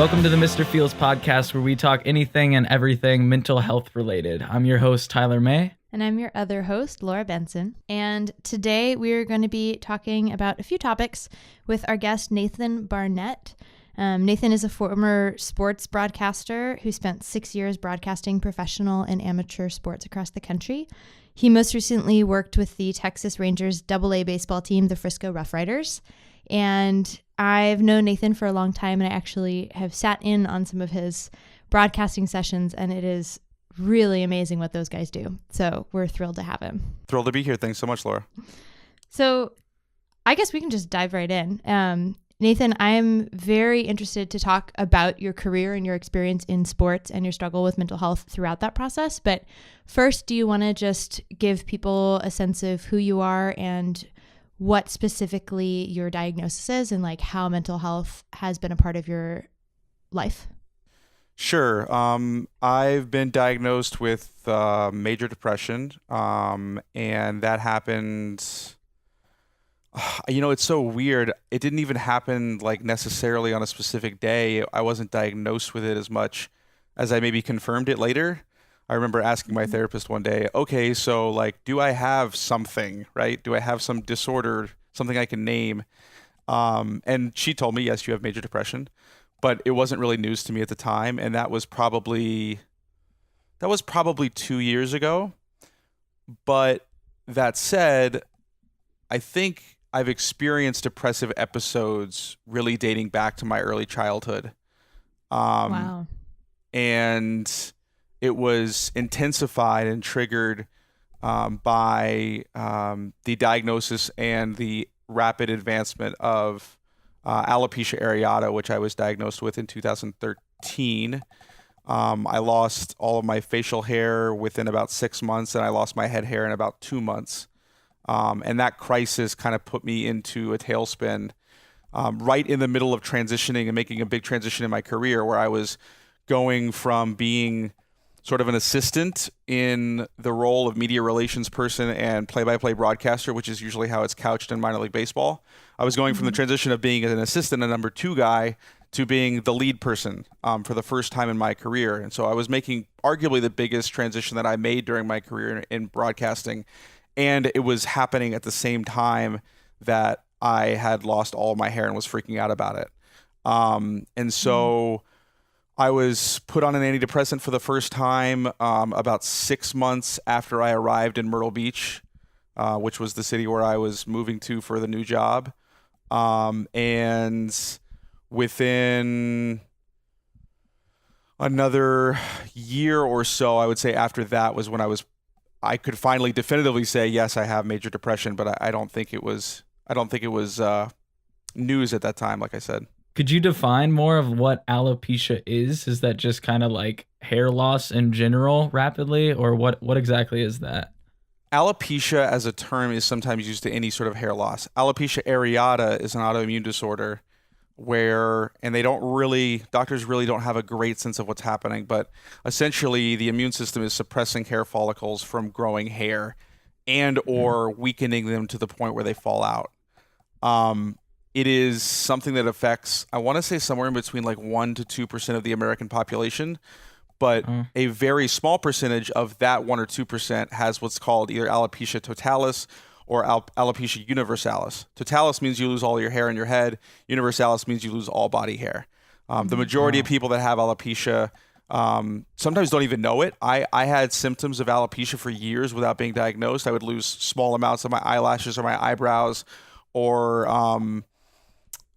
Welcome to the Mr. Feels podcast, where we talk anything and everything mental health related. I'm your host, Tyler May. And I'm your other host, Laura Benson. And today we're going to be talking about a few topics with our guest, Nathan Barnett. Nathan is a former sports broadcaster who spent 6 years broadcasting professional and amateur sports across the country. He most recently worked with the Texas Rangers AA baseball team, the Frisco Rough Riders. And I've known Nathan for a long time, and I actually have sat in on some of his broadcasting sessions, and it is really amazing what those guys do. So we're thrilled to have him. Thrilled to be here. Thanks so much, Laura. So I guess we can just dive right in. Nathan, I'm very interested to talk about your career and your experience in sports and your struggle with mental health throughout that process. But first, do you want to just give people a sense of who you are and what specifically your diagnosis is, and like how mental health has been a part of your life? Sure. I've been diagnosed with major depression, and that happened. It's so weird. It didn't even happen like necessarily on a specific day. I wasn't diagnosed with it as much as I maybe confirmed it later. I remember asking my therapist one day, okay, so like, do I have something, right? Do I have some disorder, something I can name? And she told me, yes, you have major depression, but it wasn't really news to me at the time. And that was probably 2 years ago. But that said, I think I've experienced depressive episodes really dating back to my early childhood. Wow. And it was intensified and triggered by the diagnosis and the rapid advancement of alopecia areata, which I was diagnosed with in 2013. I lost all of my facial hair within about 6 months, and I lost my head hair in about 2 months. And that crisis kind of put me into a tailspin right in the middle of transitioning and making a big transition in my career, where I was going from being sort of an assistant in the role of media relations person and play-by-play broadcaster, which is usually how it's couched in minor league baseball. I was going from the transition of being an assistant, a number two guy, to being the lead person for the first time in my career. And so I was making arguably the biggest transition that I made during my career in broadcasting. And it was happening at the same time that I had lost all of my hair and was freaking out about it. And so I was put on an antidepressant for the first time about 6 months after I arrived in Myrtle Beach, which was the city where I was moving to for the new job. And within another year or so, I would say after that was when I could finally definitively say, yes, I have major depression, but I don't think it was news at that time, like I said. Could you define more of what alopecia is? Is that just kind of like hair loss in general rapidly, or what exactly is that? Alopecia as a term is sometimes used to any sort of hair loss. Alopecia areata is an autoimmune disorder and doctors really don't have a great sense of what's happening, but essentially the immune system is suppressing hair follicles from growing hair and or weakening them to the point where they fall out. It is something that affects, I want to say, somewhere in between like 1% to 2% of the American population, but a very small percentage of that 1 or 2% has what's called either alopecia totalis or alopecia universalis. Totalis means you lose all your hair in your head. Universalis means you lose all body hair. The majority of people that have alopecia sometimes don't even know it. I had symptoms of alopecia for years without being diagnosed. I would lose small amounts of my eyelashes or my eyebrows, or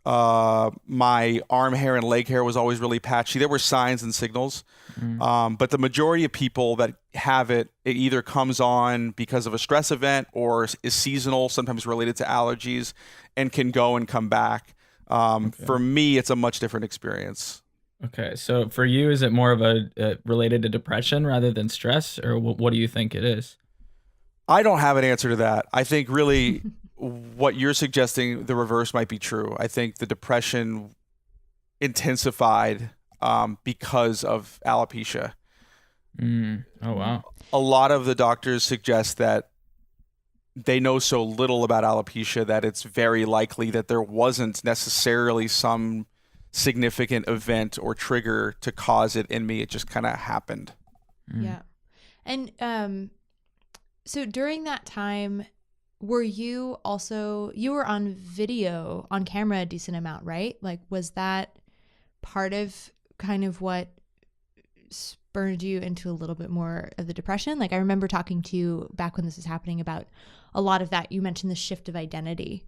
my arm hair and leg hair was always really patchy. There were signs and signals. But the majority of people that have it either comes on because of a stress event or is seasonal, sometimes related to allergies, and can go and come back. For me, it's a much different experience. Okay. So for you, is it more of a related to depression rather than stress, or what do you think it is? I don't have an answer to that. I think really what you're suggesting, the reverse might be true. I think the depression intensified because of alopecia. Oh, wow. A lot of the doctors suggest that they know so little about alopecia that it's very likely that there wasn't necessarily some significant event or trigger to cause it in me. It just kind of happened. Yeah. And so during that time, were you were on video, on camera a decent amount, right? Like, was that part of kind of what spurred you into a little bit more of the depression? Like, I remember talking to you back when this was happening about a lot of that. You mentioned the shift of identity.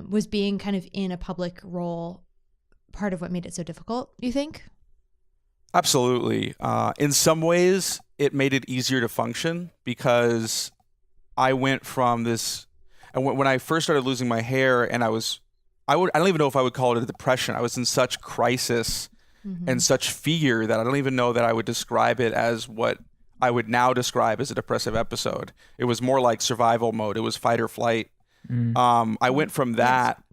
Was being kind of in a public role part of what made it so difficult, you think? Absolutely. In some ways, it made it easier to function because I went from this, and when I first started losing my hair, and I don't even know if I would call it a depression. I was in such crisis and such fear that I don't even know that I would describe it as what I would now describe as a depressive episode. It was more like survival mode. It was fight or flight. I went from that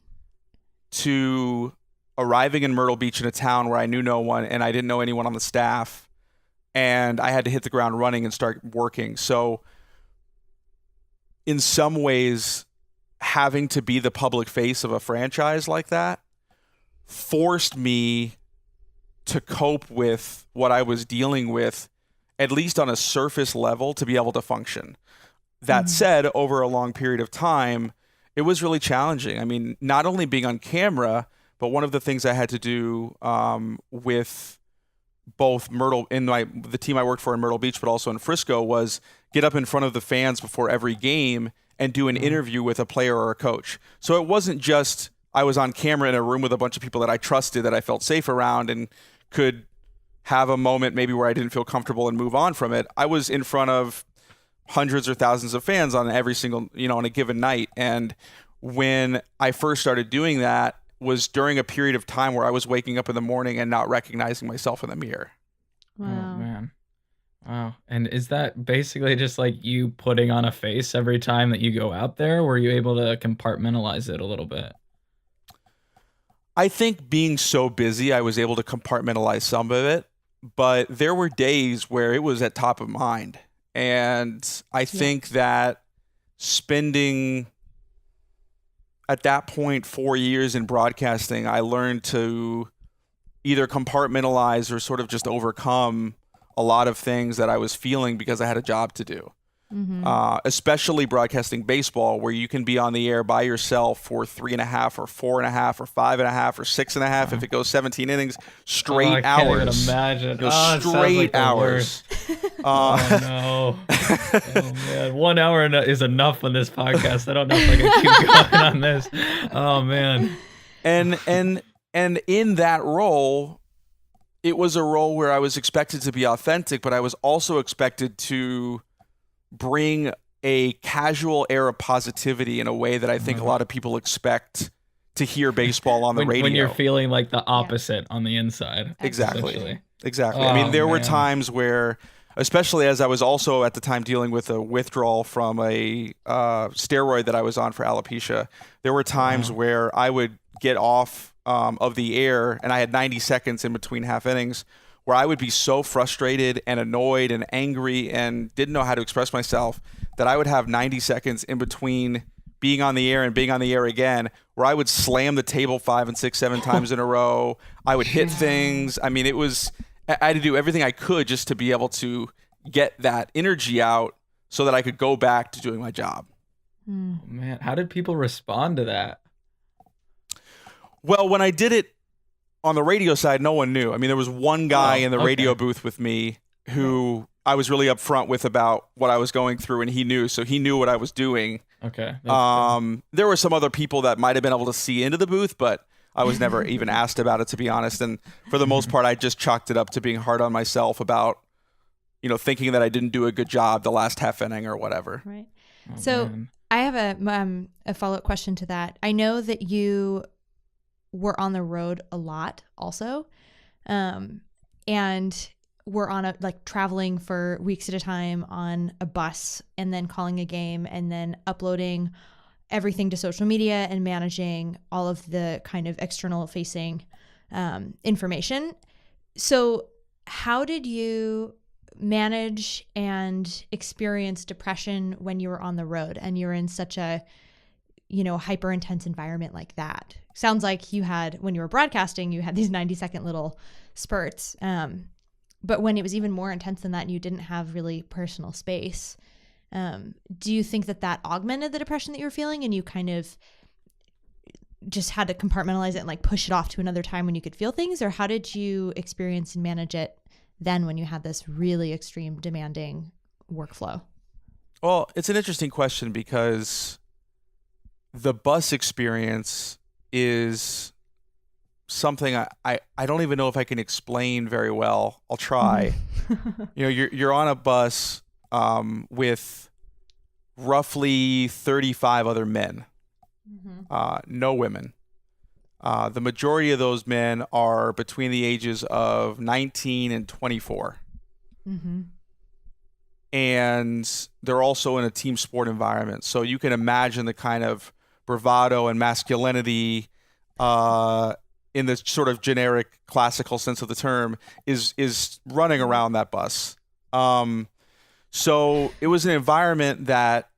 to arriving in Myrtle Beach, in a town where I knew no one and I didn't know anyone on the staff, and I had to hit the ground running and start working. So in some ways, having to be the public face of a franchise like that forced me to cope with what I was dealing with, at least on a surface level, to be able to function. That said, over a long period of time, it was really challenging. I mean, not only being on camera, but one of the things I had to do with both the team I worked for in Myrtle Beach, but also in Frisco, was get up in front of the fans before every game and do an interview with a player or a coach. So it wasn't just I was on camera in a room with a bunch of people that I trusted, that I felt safe around, and could have a moment maybe where I didn't feel comfortable and move on from it. I was in front of hundreds or thousands of fans on every single, on a given night. And when I first started doing that was during a period of time where I was waking up in the morning and not recognizing myself in the mirror. Wow. Oh, man. Wow. And is that basically just like you putting on a face every time that you go out there? Were you able to compartmentalize it a little bit? I think being so busy, I was able to compartmentalize some of it, but there were days where it was at top of mind. And I think that spending, at that point, 4 years in broadcasting, I learned to either compartmentalize or sort of just overcome a lot of things that I was feeling because I had a job to do. Especially broadcasting baseball, where you can be on the air by yourself for 3.5 or 4.5 or 5.5 or 6.5 if it goes 17 innings, straight hours. I can't even imagine. Straight like hours. Oh no! Oh man, 1 hour is enough on this podcast. I don't know if I can keep going on this. Oh man. And in that role, it was a role where I was expected to be authentic, but I was also expected to bring a casual air of positivity in a way that I think a lot of people expect to hear baseball on the radio. When you're feeling like the opposite on the inside. Exactly. Oh, I mean, there were times where, especially as I was also at the time dealing with a withdrawal from a steroid that I was on for alopecia, there were times where I would get off of the air, and I had 90 seconds in between half innings, where I would be so frustrated and annoyed and angry and didn't know how to express myself that I would have 90 seconds in between being on the air and being on the air again, where I would slam the table 5 and 6, 7 times in a row. I would hit things. I mean, I had to do everything I could just to be able to get that energy out so that I could go back to doing my job. Oh, man, how did people respond to that? Well, when I did it on the radio side, no one knew. I mean, there was one guy in the radio booth with me who I was really upfront with about what I was going through, and he knew. So he knew what I was doing. Okay. There were some other people that might have been able to see into the booth, but I was never even asked about it, to be honest. And for the most part, I just chalked it up to being hard on myself about, thinking that I didn't do a good job the last half inning or whatever. Right. Oh, So man. I have a follow-up question to that. I know that you were on the road a lot also, and were on traveling for weeks at a time on a bus, and then calling a game, and then uploading everything to social media and managing all of the kind of external facing information. So how did you manage and experience depression when you were on the road and you're in such a hyper intense environment like that? Sounds like you had, when you were broadcasting, you had these 90-second little spurts. But when it was even more intense than that and you didn't have really personal space, do you think that augmented the depression that you were feeling and you kind of just had to compartmentalize it and like push it off to another time when you could feel things? Or how did you experience and manage it then when you had this really extreme demanding workflow? Well, it's an interesting question because the bus experience is something I don't even know if I can explain very well. I'll try. You're on a bus with roughly 35 other men, no women. The majority of those men are between the ages of 19 and 24. And they're also in a team sport environment. So you can imagine the kind of bravado and masculinity in the sort of generic classical sense of the term is running around that bus. So it was an environment that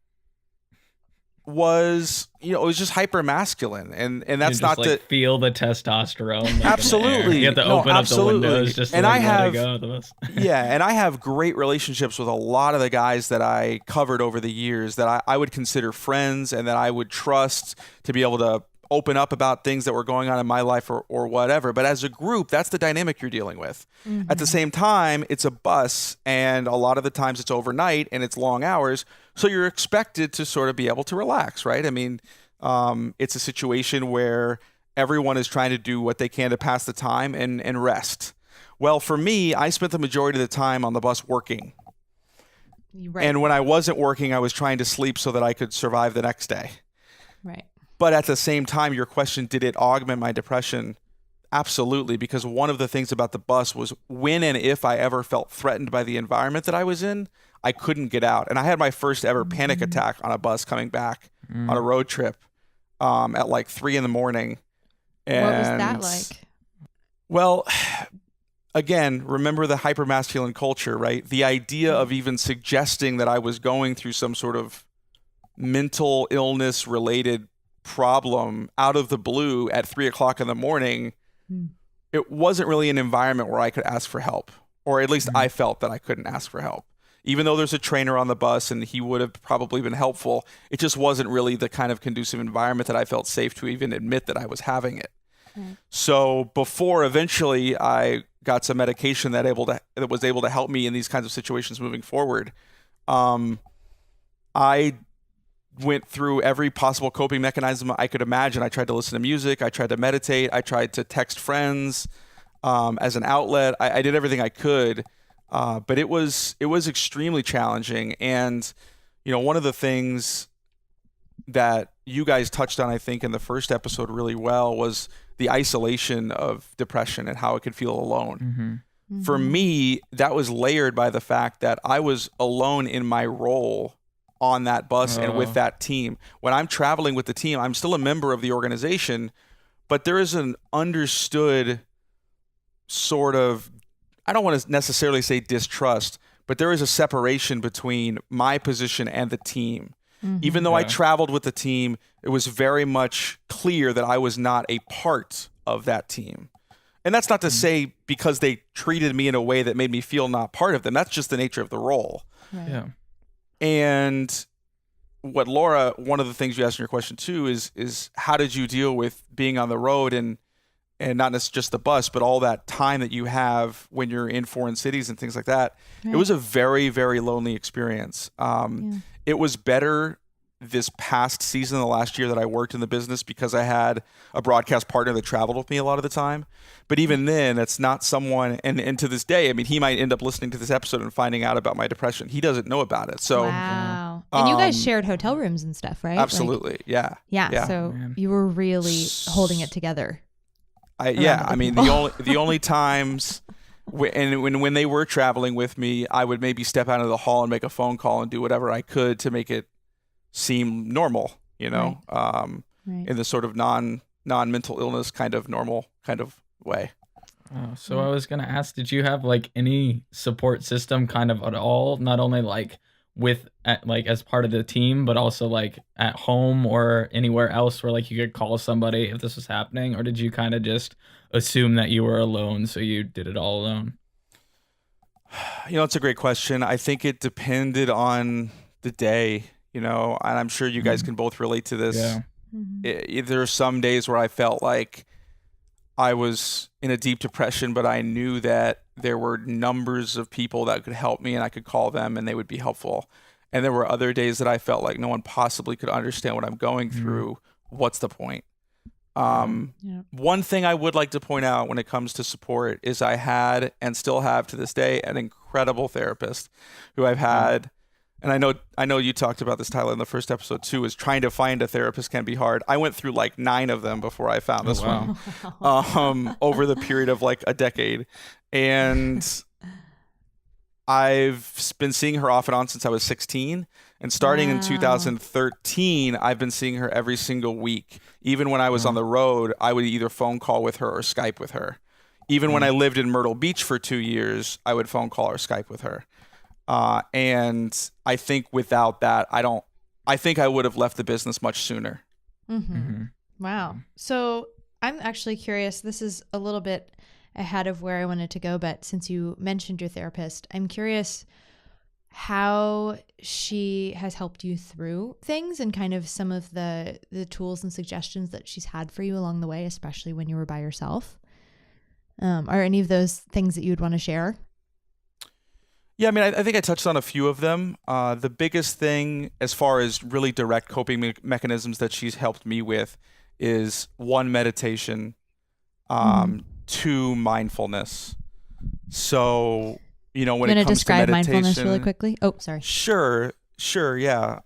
was, it was just hyper masculine, and that's not to feel the testosterone. Like, absolutely, you have to open up the windows just to let it go. Yeah, and I have great relationships with a lot of the guys that I covered over the years that I would consider friends and that I would trust to be able to open up about things that were going on in my life or whatever. But as a group, that's the dynamic you're dealing with. At the same time, it's a bus, and a lot of the times it's overnight and it's long hours. So you're expected to sort of be able to relax, right? I mean, it's a situation where everyone is trying to do what they can to pass the time and rest. Well, for me, I spent the majority of the time on the bus working. Right. And when I wasn't working, I was trying to sleep so that I could survive the next day. Right. But at the same time, your question, did it augment my depression? Absolutely, because one of the things about the bus was when and if I ever felt threatened by the environment that I was in, I couldn't get out. And I had my first ever panic attack on a bus coming back on a road trip at like 3 a.m. And what was that like? Well, again, remember the hypermasculine culture, right? The idea of even suggesting that I was going through some sort of mental illness related problem out of the blue at 3 o'clock in the morning, it wasn't really an environment where I could ask for help, or at least I felt that I couldn't ask for help. Even though there's a trainer on the bus and he would have probably been helpful, it just wasn't really the kind of conducive environment that I felt safe to even admit that I was having it. So before eventually I got some medication that was able to help me in these kinds of situations moving forward, I went through every possible coping mechanism I could imagine. I tried to listen to music. I tried to meditate. I tried to text friends as an outlet. I did everything I could, but it was extremely challenging. And one of the things that you guys touched on, I think, in the first episode really well was the isolation of depression and how it could feel alone. For me, that was layered by the fact that I was alone in my role on that bus and with that team. When I'm traveling with the team, I'm still a member of the organization, but there is an understood sort of, I don't want to necessarily say distrust, but there is a separation between my position and the team. Even though I traveled with the team, it was very much clear that I was not a part of that team. And that's not to say because they treated me in a way that made me feel not part of them. That's just the nature of the role. Right. Yeah. And what Laura, one of the things you asked in your question too, is how did you deal with being on the road and not necessarily just the bus, but all that time that you have when you're in foreign cities and things like that. Right. It was a very, very lonely experience. It was better this past season, the last year that I worked in the business, because I had a broadcast partner that traveled with me a lot of the time. But even then, it's not someone, and to this day, I mean, he might end up listening to this episode and finding out about my depression. He doesn't know about it. So, wow. And you guys shared hotel rooms and stuff, right? Absolutely. Yeah. So you were really holding it together. I mean, the only times when they were traveling with me, I would maybe step out into the hall and make a phone call and do whatever I could to make it seem normal, right. In the sort of non-mental illness kind of normal kind of way. So I was going to ask, did you have like any support system kind of at all? Not only like like as part of the team, but also like at home or anywhere else where like you could call somebody if this was happening? Or did you kind of just assume that you were alone, so you did it all alone? It's a great question. I think it depended on the day, and I'm sure you guys can both relate to this. Yeah. There are some days where I felt like I was in a deep depression, but I knew that there were numbers of people that could help me and I could call them and they would be helpful. And there were other days that I felt like no one possibly could understand what I'm going through. What's the point? One thing I would like to point out when it comes to support is I had and still have to this day an incredible therapist who I've had. And I know you talked about this, Tyler, in the first episode too, is trying to find a therapist can be hard. I went through like 9 of them before I found this one over the period of like a decade. And I've been seeing her off and on since I was 16. And starting in 2013, I've been seeing her every single week. Even when I was on the road, I would either phone call with her or Skype with her. Even when I lived in Myrtle Beach for 2 years, I would phone call or Skype with her. And I think without that, I think I would have left the business much sooner. Wow. So I'm actually curious. This is a little bit ahead of where I wanted to go, but since you mentioned your therapist, I'm curious how she has helped you through things and kind of some of the tools and suggestions that she's had for you along the way, especially when you were by yourself. Are any of those things that you would want to share? Yeah, I mean, I think I touched on a few of them. The biggest thing as far as really direct coping mechanisms that she's helped me with is 1, meditation, 2, mindfulness. So, when it comes to meditation, mindfulness really quickly. Oh, sorry. Sure. Yeah.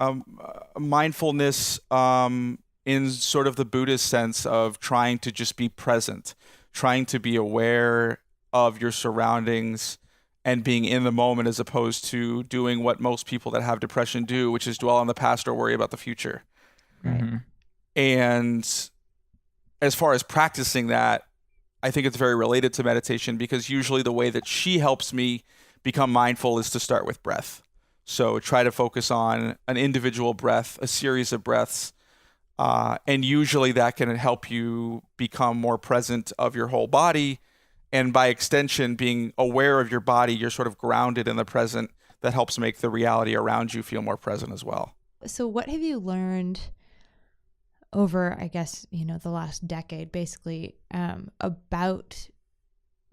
Mindfulness, in sort of the Buddhist sense of trying to just be present, trying to be aware of your surroundings and being in the moment, as opposed to doing what most people that have depression do, which is dwell on the past or worry about the future. Right. And as far as practicing that, I think it's very related to meditation, because usually the way that she helps me become mindful is to start with breath. So try to focus on an individual breath, a series of breaths. And usually that can help you become more present of your whole body. And by extension, being aware of your body, you're sort of grounded in the present. That helps make the reality around you feel more present as well. So what have you learned over, I guess, the last decade, basically, about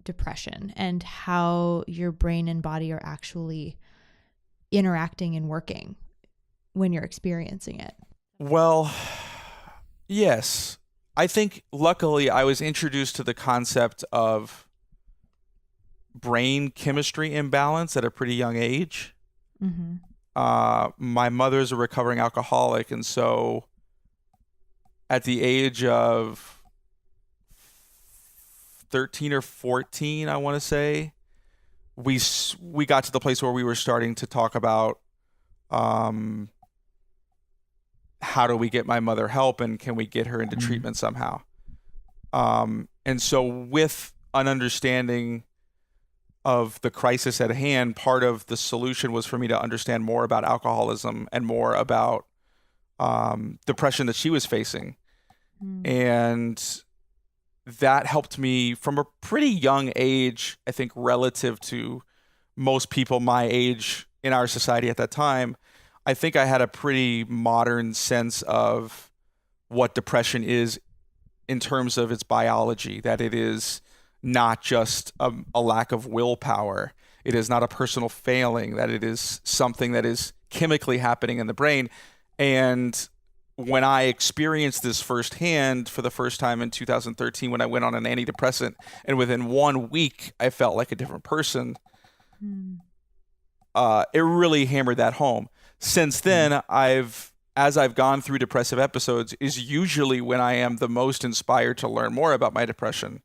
depression and how your brain and body are actually interacting and working when you're experiencing it? Well, yes. I think luckily I was introduced to the concept of brain chemistry imbalance at a pretty young age. My mother's a recovering alcoholic, and so at the age of 13 or 14, I want to say, we got to the place where we were starting to talk about how do we get my mother help, and can we get her into treatment somehow. And so with an understanding of the crisis at hand, part of the solution was for me to understand more about alcoholism and more about depression that she was facing. And that helped me from a pretty young age, I think, relative to most people my age in our society at that time. I think I had a pretty modern sense of what depression is in terms of its biology, that it is not just a lack of willpower. It is not a personal failing, that it is something that is chemically happening in the brain. And when I experienced this firsthand for the first time in 2013, when I went on an antidepressant, and within 1 week, I felt like a different person, it really hammered that home. Since then, as I've gone through depressive episodes, is usually when I am the most inspired to learn more about my depression.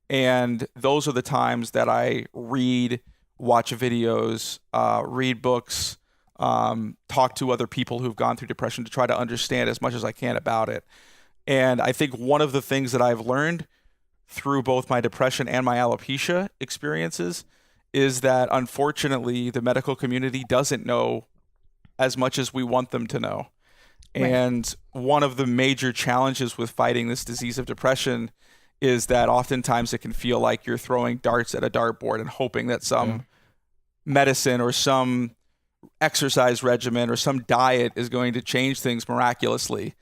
And those are the times that I read, watch videos, read books, talk to other people who've gone through depression to try to understand as much as I can about it. And I think one of the things that I've learned through both my depression and my alopecia experiences is that, unfortunately, the medical community doesn't know as much as we want them to know. Right. And one of the major challenges with fighting this disease of depression is that oftentimes it can feel like you're throwing darts at a dartboard and hoping that some medicine or some exercise regimen or some diet is going to change things miraculously.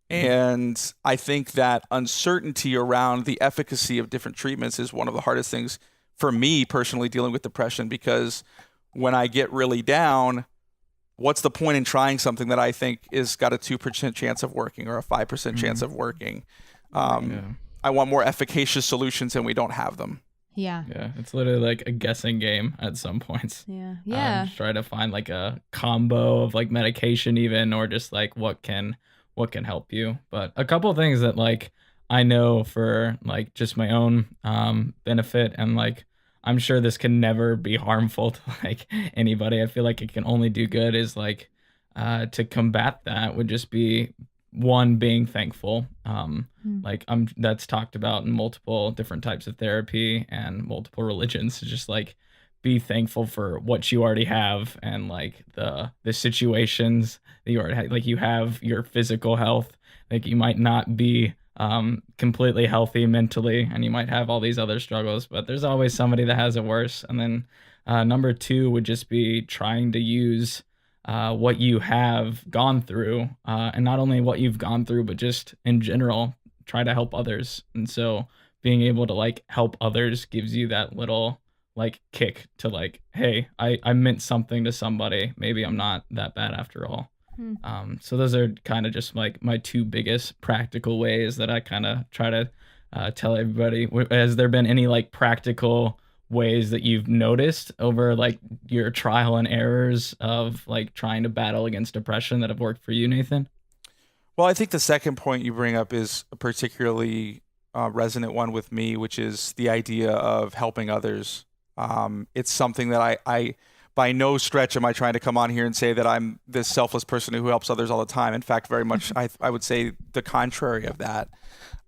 And I think that uncertainty around the efficacy of different treatments is one of the hardest things for me personally dealing with depression, because when I get really down, what's the point in trying something that I think is got a 2% chance of working or a 5% chance of working? I want more efficacious solutions and we don't have them. Yeah. Yeah, it's literally like a guessing game at some points. Yeah. Try to find like a combo of like medication even, or just like what can help you. But a couple of things that like I know for like just my own benefit, and like I'm sure this can never be harmful to like anybody. I feel like it can only do good, is like to combat that would just be one, being thankful. Like that's talked about in multiple different types of therapy and multiple religions, to just like be thankful for what you already have, and like the situations that you already have. Like you have your physical health, like you might not be completely healthy mentally, and you might have all these other struggles, but there's always somebody that has it worse. And then number two would just be trying to use what you have gone through, and not only what you've gone through, but just in general, try to help others. And so being able to like help others gives you that little like kick to like, hey, I meant something to somebody. Maybe I'm not that bad after all. So those are kind of just like my two biggest practical ways that I kind of try to tell everybody. Has there been any like practical ways that you've noticed over like your trial and errors of like trying to battle against depression that have worked for you, Nathan? Well, I think the second point you bring up is a particularly resonant one with me, which is the idea of helping others. It's something that I by no stretch am I trying to come on here and say that I'm this selfless person who helps others all the time. In fact, very much I would say the contrary of that.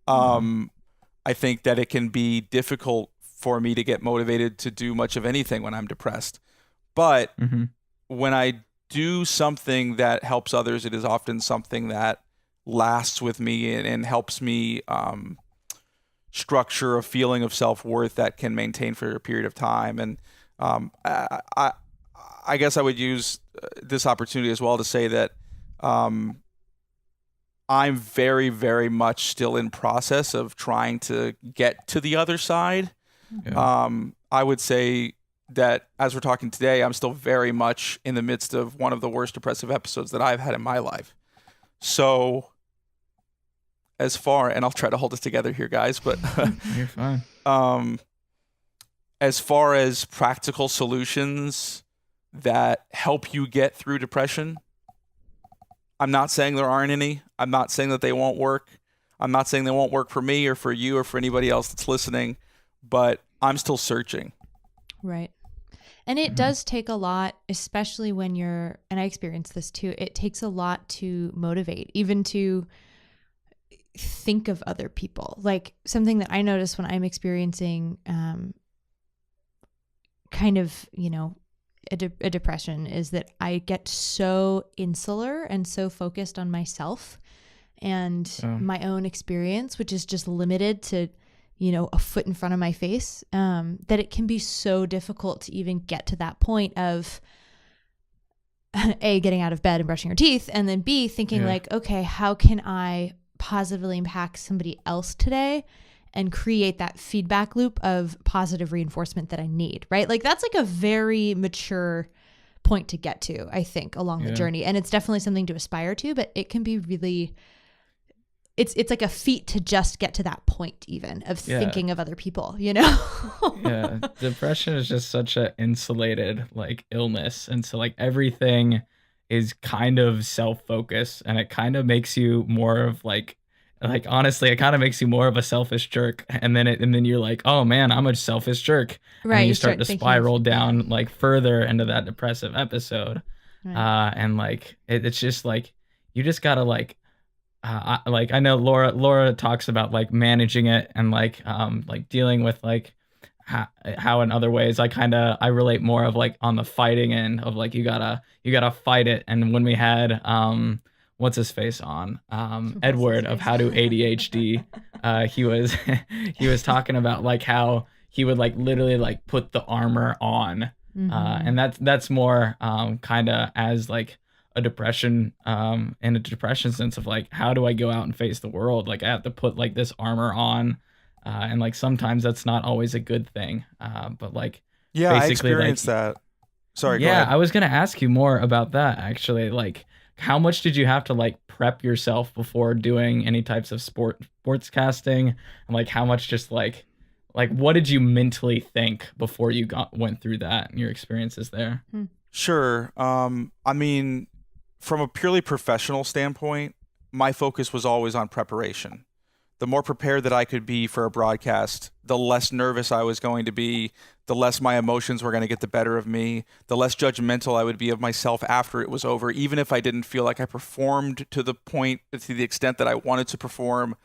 I think that it can be difficult for me to get motivated to do much of anything when I'm depressed. But when I do something that helps others, it is often something that lasts with me and helps me structure a feeling of self-worth that can maintain for a period of time. And I guess I would use this opportunity as well to say that I'm very, very much still in process of trying to get to the other side. I would say that as we're talking today, I'm still very much in the midst of one of the worst depressive episodes that I've had in my life. So as far, and I'll try to hold it together here, guys, but You're fine. As far as practical solutions that help you get through depression, I'm not saying there aren't any. I'm not saying that they won't work. I'm not saying they won't work for me or for you or for anybody else that's listening, but I'm still searching. Right. And it does take a lot, especially when you're, and I experience this too, it takes a lot to motivate, even to think of other people. Like something that I notice when I'm experiencing kind of, you know, a depression is that I get so insular and so focused on myself and my own experience, which is just limited to, you know, a foot in front of my face, that it can be so difficult to even get to that point of A, getting out of bed and brushing your teeth, and then B, thinking like, okay, how can I positively impact somebody else today and create that feedback loop of positive reinforcement that I need, right? Like that's like a very mature point to get to, I think, along the journey. And it's definitely something to aspire to, but it can be really, it's like a feat to just get to that point even of thinking of other people, you know? Depression is just such an insulated like illness. And so like everything is kind of self-focused, and it kind of makes you more of like honestly, it kind of makes you more of a selfish jerk. And then you're like, oh man, I'm a selfish jerk. Right. And you start to spiral down like further into that depressive episode. Right. And like, it's just like, you just gotta like I know Laura talks about like managing it and like dealing with like how in other ways I relate more of like on the fighting end of like you gotta fight it. And when we had what's his face on Edward of How to ADHD, he was he was talking about like how he would like literally like put the armor on, and that's more kind of as like a depression, in a depression sense of like, how do I go out and face the world? Like I have to put like this armor on, and like sometimes that's not always a good thing. But like Yeah, I basically like experienced that. Sorry, go yeah, ahead. I was gonna ask you more about that actually. Like how much did you have to like prep yourself before doing any types of sports casting? And like how much just like what did you mentally think before you went through that and your experiences there? Sure. I mean, from a purely professional standpoint, my focus was always on preparation. The more prepared that I could be for a broadcast, the less nervous I was going to be, the less my emotions were going to get the better of me, the less judgmental I would be of myself after it was over, even if I didn't feel like I performed to the extent that I wanted to perform.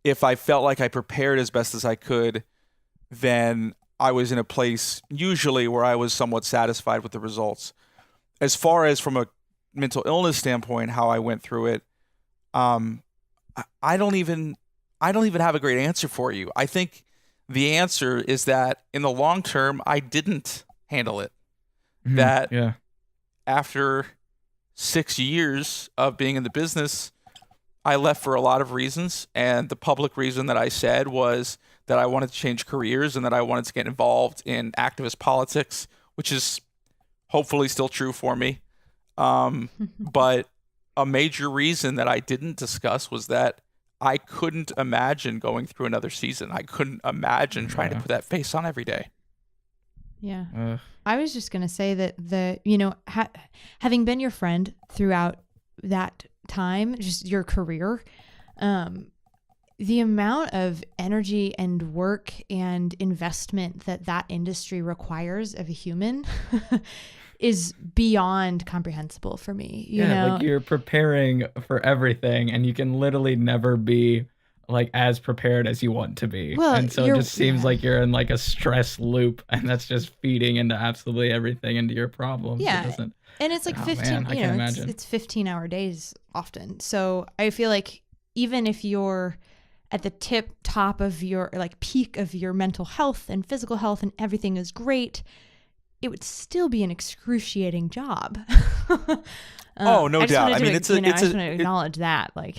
If I felt like I prepared as best as I could, then I was in a place usually where I was somewhat satisfied with the results. As far as from a mental illness standpoint, how I went through it, I don't even have a great answer for you. I think the answer is that in the long term, I didn't handle it. That Yeah. after 6 years of being in the business, I left for a lot of reasons. And the public reason that I said was that I wanted to change careers and that I wanted to get involved in activist politics, which is hopefully still true for me. But a major reason that I didn't discuss was that I couldn't imagine going through another season. I couldn't imagine trying to put that face on every day. Yeah. I was just going to say that having been your friend throughout that time, just your career, the amount of energy and work and investment that industry requires of a human is beyond comprehensible for me. You know? Like you're preparing for everything and you can literally never be like as prepared as you want to be. Well, and so it just seems like you're in like a stress loop and that's just feeding into absolutely everything into your problems. Yeah. And it's like 15, I can imagine. It's 15-hour days often. So I feel like even if you're at the top of your like peak of your mental health and physical health and everything is great, it would still be an excruciating job. Oh, no doubt. I mean, I just want to acknowledge that. Like,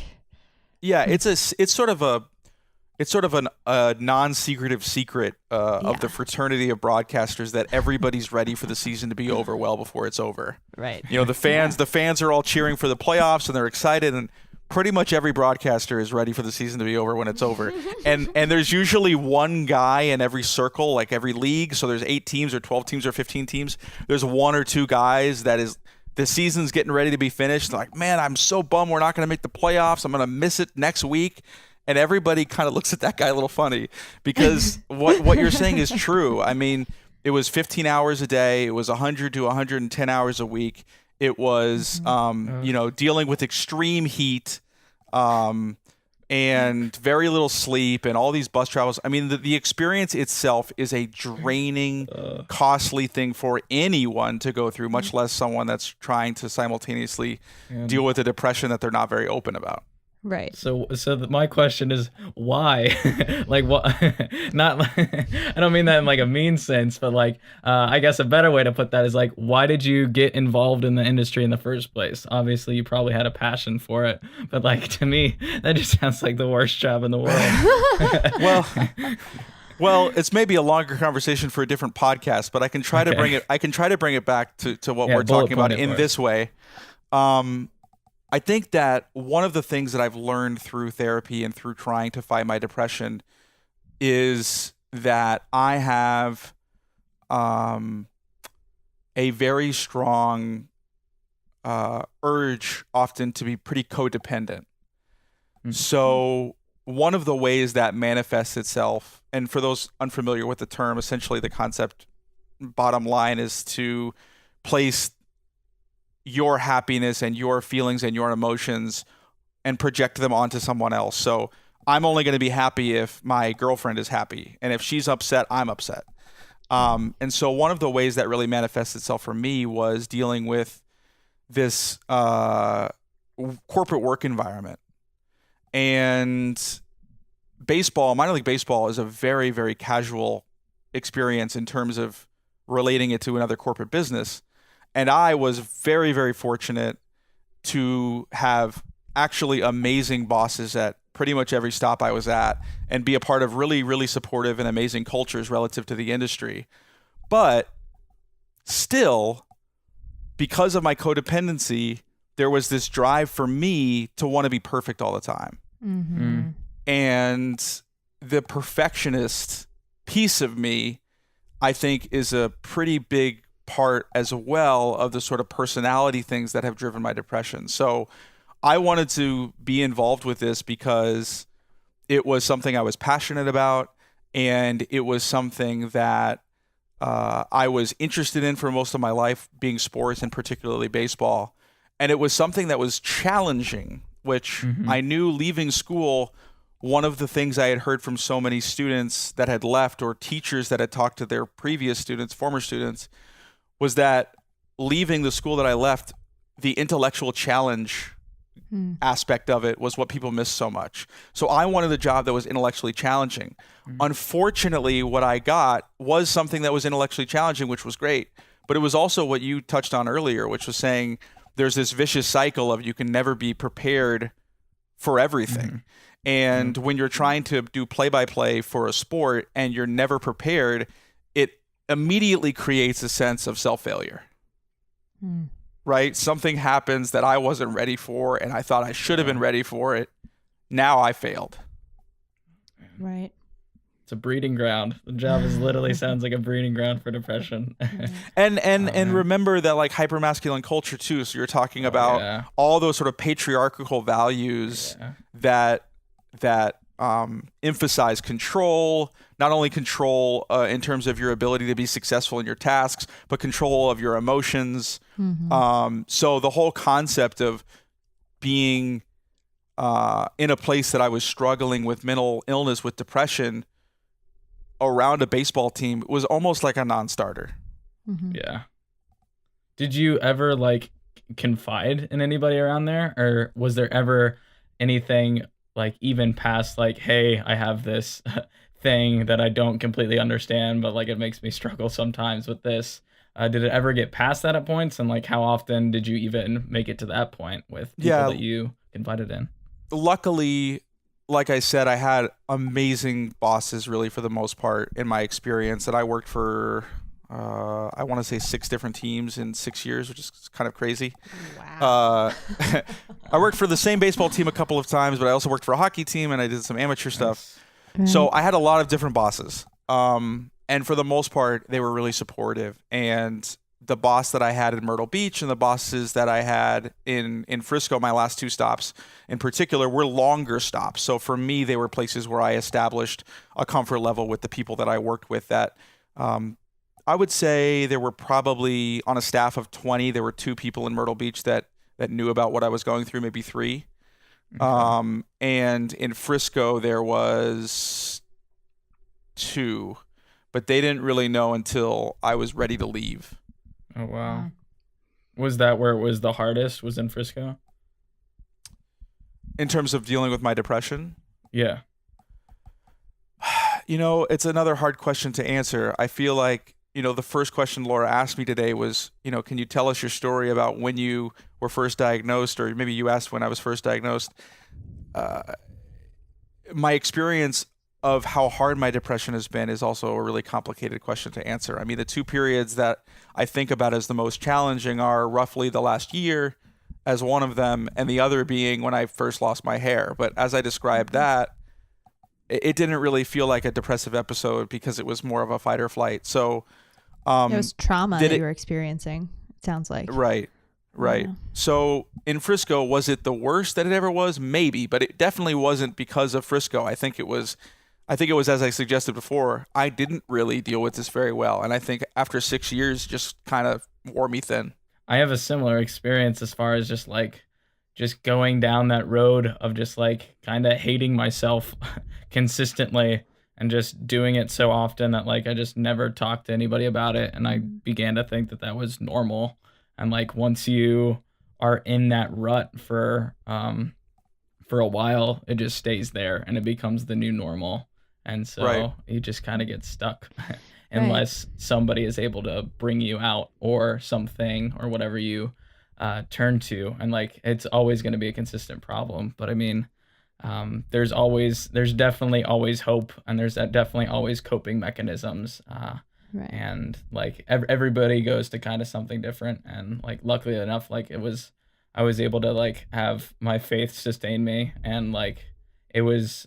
yeah, it's sort of a non-secretive secret of the fraternity of broadcasters that everybody's ready for the season to be over well before it's over. Right. You know, the fans are all cheering for the playoffs and they're excited, and pretty much every broadcaster is ready for the season to be over when it's over. And there's usually one guy in every circle, like every league. So there's 8 teams or 12 teams or 15 teams. There's 1 or 2 guys that is the season's getting ready to be finished. They're like, man, I'm so bummed we're not going to make the playoffs. I'm going to miss it next week. And everybody kind of looks at that guy a little funny because what you're saying is true. I mean, it was 15 hours a day. It was 100 to 110 hours a week. It was, dealing with extreme heat, and very little sleep and all these bus travels. I mean, the experience itself is a draining, costly thing for anyone to go through, much less someone that's trying to simultaneously deal with a depression that they're not very open about. Right. So my question is why? Like what? Not I don't mean that in like a mean sense, but like I guess a better way to put that is like, why did you get involved in the industry in the first place? Obviously, you probably had a passion for it, but like to me, that just sounds like the worst job in the world. Well, it's maybe a longer conversation for a different podcast, but I can try to bring it. I can try to bring it back to what we're talking about in this way. I think that one of the things that I've learned through therapy and through trying to fight my depression is that I have a very strong urge often to be pretty codependent. Mm-hmm. So one of the ways that manifests itself, and for those unfamiliar with the term, essentially the concept bottom line is to place your happiness and your feelings and your emotions and project them onto someone else. So I'm only going to be happy if my girlfriend is happy. And if she's upset, I'm upset. And so one of the ways that really manifests itself for me was dealing with this corporate work environment. And baseball, minor league baseball, is a very, very casual experience in terms of relating it to another corporate business. And I was very, very fortunate to have actually amazing bosses at pretty much every stop I was at, and be a part of really, really supportive and amazing cultures relative to the industry. But still, because of my codependency, there was this drive for me to want to be perfect all the time. Mm-hmm. And the perfectionist piece of me, I think, is a pretty big part as well of the sort of personality things that have driven my depression. So I wanted to be involved with this because it was something I was passionate about, and it was something that I was interested in for most of my life, being sports and particularly baseball. And it was something that was challenging, which I knew leaving school, one of the things I had heard from so many students that had left, or teachers that had talked to their previous students, former students, was that leaving the school that I left, the intellectual challenge aspect of it was what people missed so much. So I wanted a job that was intellectually challenging. Unfortunately, what I got was something that was intellectually challenging, which was great. But it was also what you touched on earlier, which was saying there's this vicious cycle of you can never be prepared for everything. And when you're trying to do play-by-play for a sport and you're never prepared, it immediately creates a sense of self-failure. Right? Something happens that I wasn't ready for, and I thought I should have been ready for it. Now I failed. Right. It's a breeding ground. The job is literally sounds like a breeding ground for depression. And remember that, like, hypermasculine culture too. So you're talking about all those sort of patriarchal values that emphasize control, not only control in terms of your ability to be successful in your tasks, but control of your emotions. So the whole concept of being in a place that I was struggling with mental illness, with depression, around a baseball team was almost like a non-starter. Yeah. Did you ever like confide in anybody around there, or was there ever anything like even past like, hey, I have this thing that I don't completely understand, but like it makes me struggle sometimes with this? Did it ever get past that at points? And like, how often did you even make it to that point with people that you confided in? Luckily, like I said, I had amazing bosses really for the most part in my experience. And I worked for, I want to say 6 different teams in 6 years, which is kind of crazy. Wow. I worked for the same baseball team a couple of times, but I also worked for a hockey team, and I did some amateur stuff. So I had a lot of different bosses. And for the most part, they were really supportive. And the boss that I had in Myrtle Beach and the bosses that I had in Frisco, my last 2 stops in particular, were longer stops. So for me, they were places where I established a comfort level with the people that I worked with that I would say there were probably, on a staff of 20, there were 2 people in Myrtle Beach that knew about what I was going through, maybe 3. And in Frisco, there was 2, but they didn't really know until I was ready to leave. Oh, wow. Was that where it was the hardest, was in Frisco? In terms of dealing with my depression? Yeah. You know, it's another hard question to answer. I feel like, you know, the first question Laura asked me today was, you know, can you tell us your story about when you were first diagnosed, or maybe you asked when I was first diagnosed. My experience of how hard my depression has been is also a really complicated question to answer. I mean, the 2 periods that I think about as the most challenging are roughly the last year as one of them, and the other being when I first lost my hair. But as I described that, it didn't really feel like a depressive episode because it was more of a fight or flight. So it was trauma that you were experiencing, it sounds like. Right. Yeah. So in Frisco, was it the worst that it ever was? Maybe, but it definitely wasn't because of Frisco. I think it was, as I suggested before, I didn't really deal with this very well. And I think after 6 years, just kind of wore me thin. I have a similar experience as far as just like just going down that road of just like kind of hating myself consistently and just doing it so often that like I just never talked to anybody about it, and I began to think that that was normal. And like once you are in that rut for a while, it just stays there and it becomes the new normal. And so Right. you just kind of get stuck Right. unless somebody is able to bring you out, or something or whatever you turn to. And like it's always going to be a consistent problem. But I mean, there's definitely always hope, and there's definitely always coping mechanisms. Right. And like everybody goes to kind of something different. And like luckily enough, like I was able to like have my faith sustain me, and like it was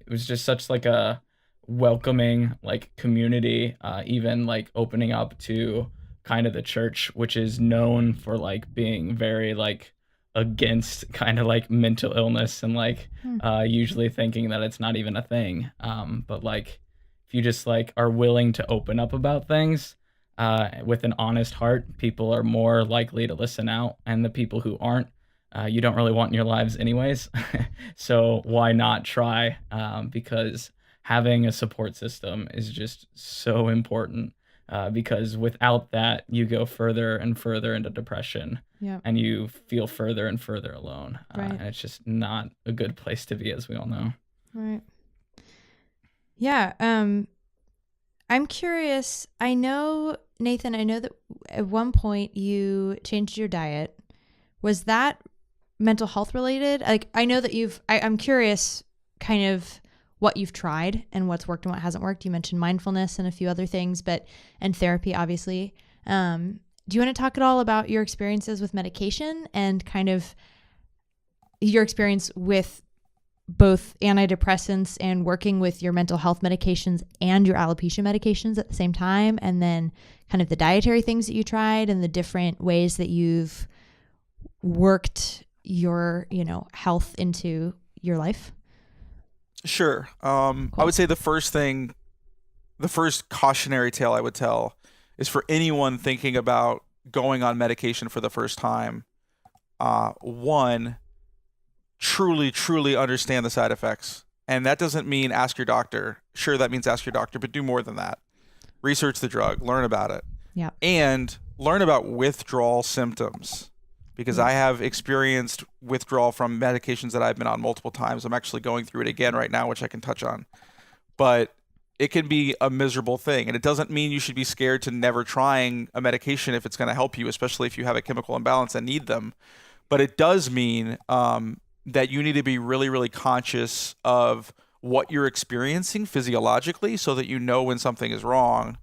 just such like a welcoming like community, even like opening up to kind of the church, which is known for like being very like against kind of like mental illness, and like usually thinking that it's not even a thing. But like if you just like are willing to open up about things with an honest heart, people are more likely to listen out. And the people who aren't, you don't really want in your lives anyways. So why not try? Because having a support system is just so important. Because without that, you go further and further into depression, Yeah. and you feel further and further alone. Right. And it's just not a good place to be, as we all know. Right. Yeah. I'm curious. I know, Nathan, I know that at one point you changed your diet. Was that mental health related? Like, I know that I'm curious kind of what you've tried and what's worked and what hasn't worked. You mentioned mindfulness and a few other things, and therapy, obviously. Do you want to talk at all about your experiences with medication and kind of your experience with both antidepressants and working with your mental health medications and your alopecia medications at the same time, and then kind of the dietary things that you tried and the different ways that you've worked your, health into your life? Sure. I would say the first cautionary tale I would tell is for anyone thinking about going on medication for the first time. One, truly understand the side effects. And that doesn't mean ask your doctor. Sure, that means ask your doctor, but do more than that. Research the drug, learn about it. Yeah. And learn about withdrawal symptoms, because I have experienced withdrawal from medications that I've been on multiple times. I'm actually going through it again right now, which I can touch on. But it can be a miserable thing. And it doesn't mean you should be scared to never trying a medication if it's going to help you, especially if you have a chemical imbalance and need them. But it does mean that you need to be really conscious of what you're experiencing physiologically, so that you know when something is wrong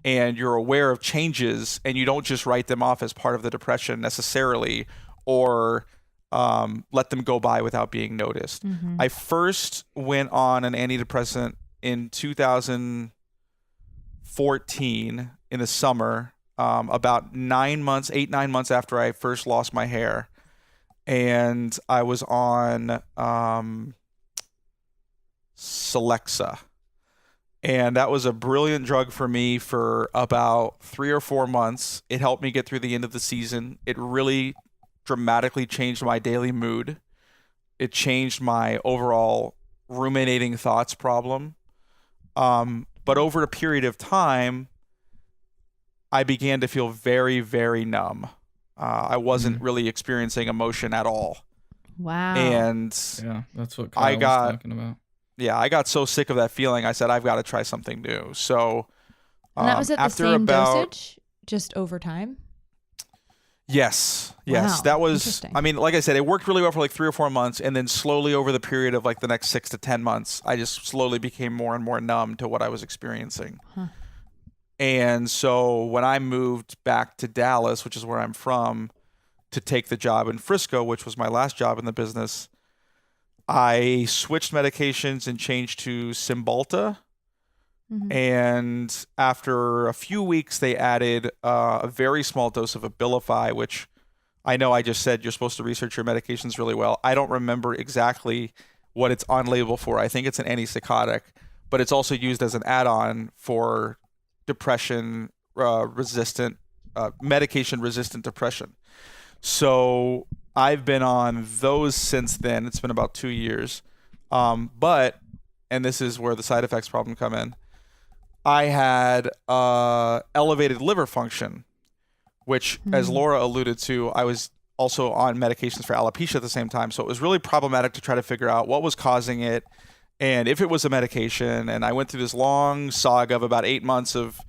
and you're aware of changes, and you don't just write them off as part of the depression necessarily, or let them go by without being noticed. Mm-hmm. I first went on an antidepressant in 2014 in the summer, about 9 months after I first lost my hair. And I was on Celexa. And that was a brilliant drug for me for about 3 or 4 months. It helped me get through the end of the season. It really dramatically changed my daily mood. It changed my overall ruminating thoughts problem. But over a period of time, I began to feel very numb. I wasn't really experiencing emotion at all. Wow. And Yeah, that's what Kyle was talking about. Yeah, I got so sick of that feeling. I said, I've got to try something new. So and that was at the same dosage, just over time? Yes. Wow, That was, interesting. I mean, like I said, it worked really well for like 3 or 4 months. And then slowly over the period of like the next 6 to 10 months, I just slowly became more and more numb to what I was experiencing. Huh. And so when I moved back to Dallas, which is where I'm from, to take the job in Frisco, which was my last job in the business, I switched medications and changed to Cymbalta. Mm-hmm. And after a few weeks, they added a very small dose of Abilify, which I know I just said you're supposed to research your medications really well. I don't remember exactly what it's on label for. I think it's an antipsychotic, but it's also used as an add-on for depression resistant, medication resistant depression. So I've been on those since then. It's been about 2 years. But, and this is where the side effects problem come in, I had elevated liver function, which, as Laura alluded to, I was also on medications for alopecia at the same time. So it was really problematic to try to figure out what was causing it and if it was a medication. And I went through this long saga of about 8 months of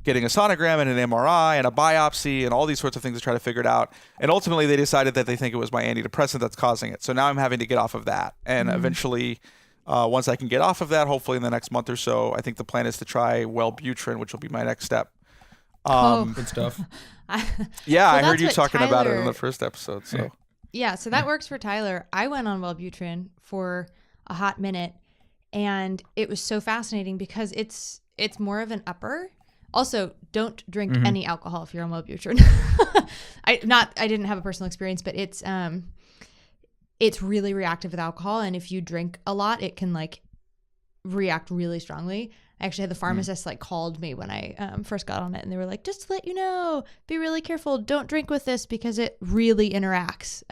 getting a sonogram and an MRI and a biopsy and all these sorts of things to try to figure it out. And ultimately they decided that they think it was my antidepressant that's causing it. So now I'm having to get off of that. And eventually, once I can get off of that, hopefully in the next month or so, I think the plan is to try Wellbutrin, which will be my next step. Good stuff. Yeah, I So heard you that's talking what about it Tyler- in the first episode. So Yeah, so that works for Tyler. I went on Wellbutrin for a hot minute, and it was so fascinating because it's more of an upper. Also, don't drink any alcohol if you're on Wellbutrin. I didn't have a personal experience, but it's really reactive with alcohol, and if you drink a lot, it can like react really strongly. I actually had the pharmacist like called me when I first got on it, and they were like, just to let you know, be really careful. Don't drink with this because it really interacts.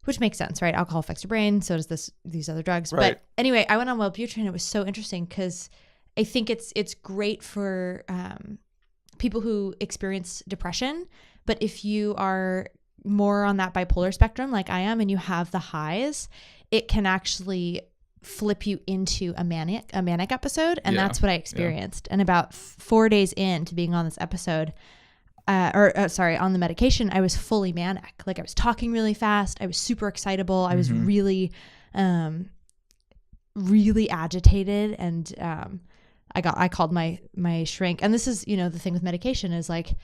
Which makes sense, right? Alcohol affects your brain. So does these other drugs. Right. But anyway, I went on Wellbutrin. It was so interesting because I think it's great for people who experience depression. But if you are more on that bipolar spectrum like I am and you have the highs, it can actually flip you into a manic episode. And that's what I experienced. And about 4 days into being on this episode, on the medication, I was fully manic. Like I was talking really fast. I was super excitable. I was really, really agitated. And I called my shrink. And this is, the thing with medication is like,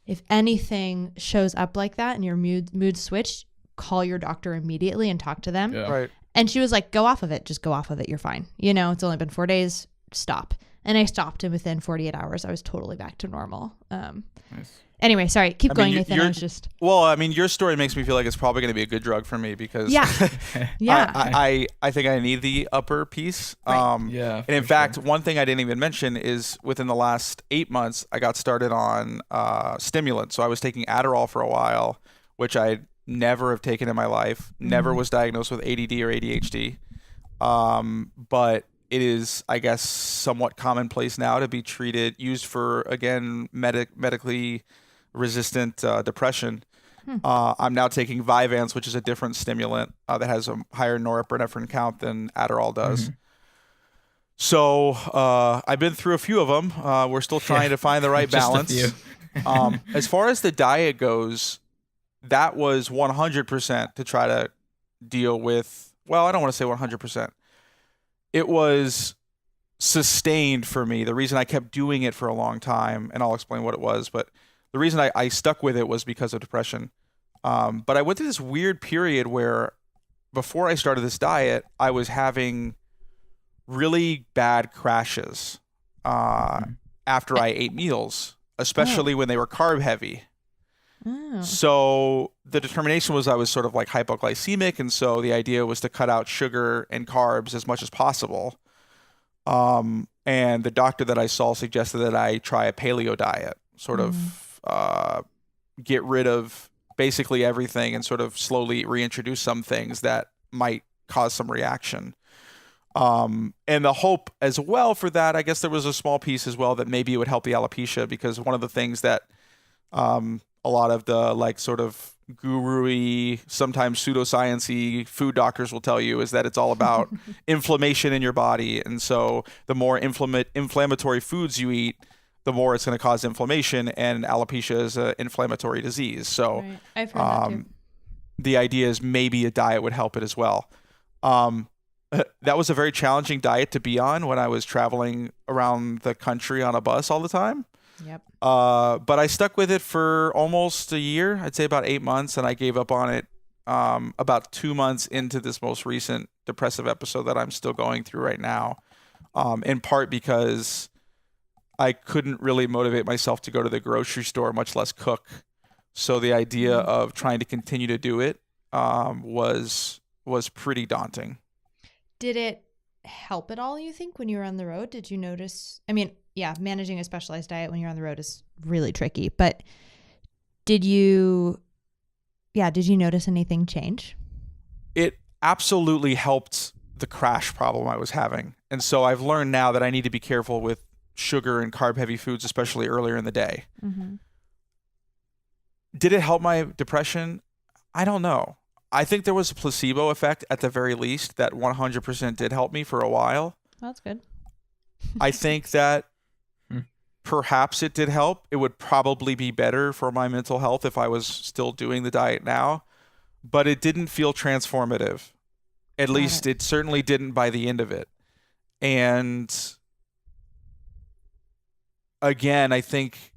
if anything shows up like that and your mood switched, call your doctor immediately and talk to them. Yeah. right. And she was like, go off of it. Just go off of it. You're fine. It's only been 4 days. Stop. And I stopped, and within 48 hours, I was totally back to normal. Nice. Anyway, sorry. Keep going, mean, Nathan. I was just... Well, I mean, your story makes me feel like it's probably going to be a good drug for me because Yeah. Yeah. I think I need the upper piece. Right. Yeah. And in fact, one thing I didn't even mention is within the last 8 months, I got started on stimulants. So I was taking Adderall for a while, which I never have taken in my life. Never was diagnosed with ADD or ADHD. But it is, I guess, somewhat commonplace now to be used for, again, medically resistant depression. I'm now taking Vyvanse, which is a different stimulant that has a higher norepinephrine count than Adderall does. So I've been through a few of them. We're still trying to find the right Just a balance. few. As far as the diet goes, that was 100% to try to deal with, well, I don't want to say 100%. It was sustained for me. The reason I kept doing it for a long time, and I'll explain what it was, but the reason I stuck with it was because of depression. But I went through this weird period where before I started this diet, I was having really bad crashes after I ate meals, especially when they were carb heavy. Oh. So the determination was I was sort of like hypoglycemic, and so the idea was to cut out sugar and carbs as much as possible. And the doctor that I saw suggested that I try a paleo diet, sort of get rid of basically everything and sort of slowly reintroduce some things that might cause some reaction. And the hope as well for that, I guess there was a small piece as well that maybe it would help the alopecia, because one of the things that a lot of the like sort of guru-y, sometimes pseudoscience-y food doctors will tell you is that it's all about inflammation in your body. And so the more inflammatory foods you eat, the more it's going to cause inflammation, and alopecia is an inflammatory disease. So Right. I've heard that too. the idea is maybe a diet would help it as well. That was a very challenging diet to be on when I was traveling around the country on a bus all the time. Yep. But I stuck with it for almost a year. I'd say about 8 months, and I gave up on it about 2 months into this most recent depressive episode that I'm still going through right now, in part because I couldn't really motivate myself to go to the grocery store, much less cook. So the idea of trying to continue to do it was pretty daunting. Did it help at all, you think, when you were on the road? Did you notice? I mean, yeah, managing a specialized diet when you're on the road is really tricky. But did you did you notice anything change? It absolutely helped the crash problem I was having. And so I've learned now that I need to be careful with sugar and carb heavy foods, especially earlier in the day. Mm-hmm. Did it help my depression? I don't know. I think there was a placebo effect at the very least that 100% did help me for a while. That's good. I think that perhaps it did help. It would probably be better for my mental health if I was still doing the diet now, but it didn't feel transformative. At least it certainly didn't by the end of it. And again, I think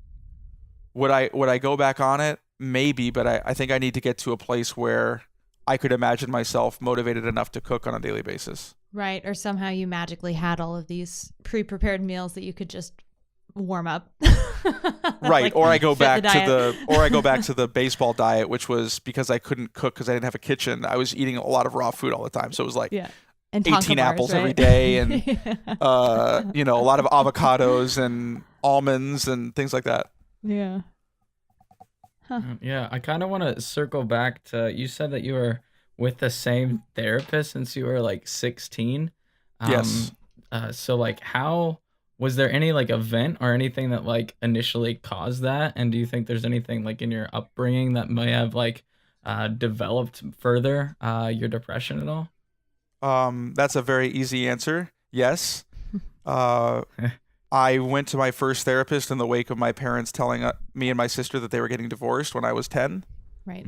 would I go back on it? Maybe, but I think I need to get to a place where I could imagine myself motivated enough to cook on a daily basis. Right. Or somehow you magically had all of these pre-prepared meals that you could just warm up. Right. Like, or I go back the to the baseball diet, which was because I couldn't cook because I didn't have a kitchen. I was eating a lot of raw food all the time. So it was like and 18 Tonka apples bars, right? every day and a lot of avocados and almonds and things like that. Yeah. Huh. Yeah, I kind of want to circle back to, you said that you were with the same therapist since you were like 16. Yes. So like how, was there any like event or anything that like initially caused that? And do you think there's anything like in your upbringing that may have like developed further your depression at all? That's a very easy answer. Yes. I went to my first therapist in the wake of my parents telling me and my sister that they were getting divorced when I was 10. Right.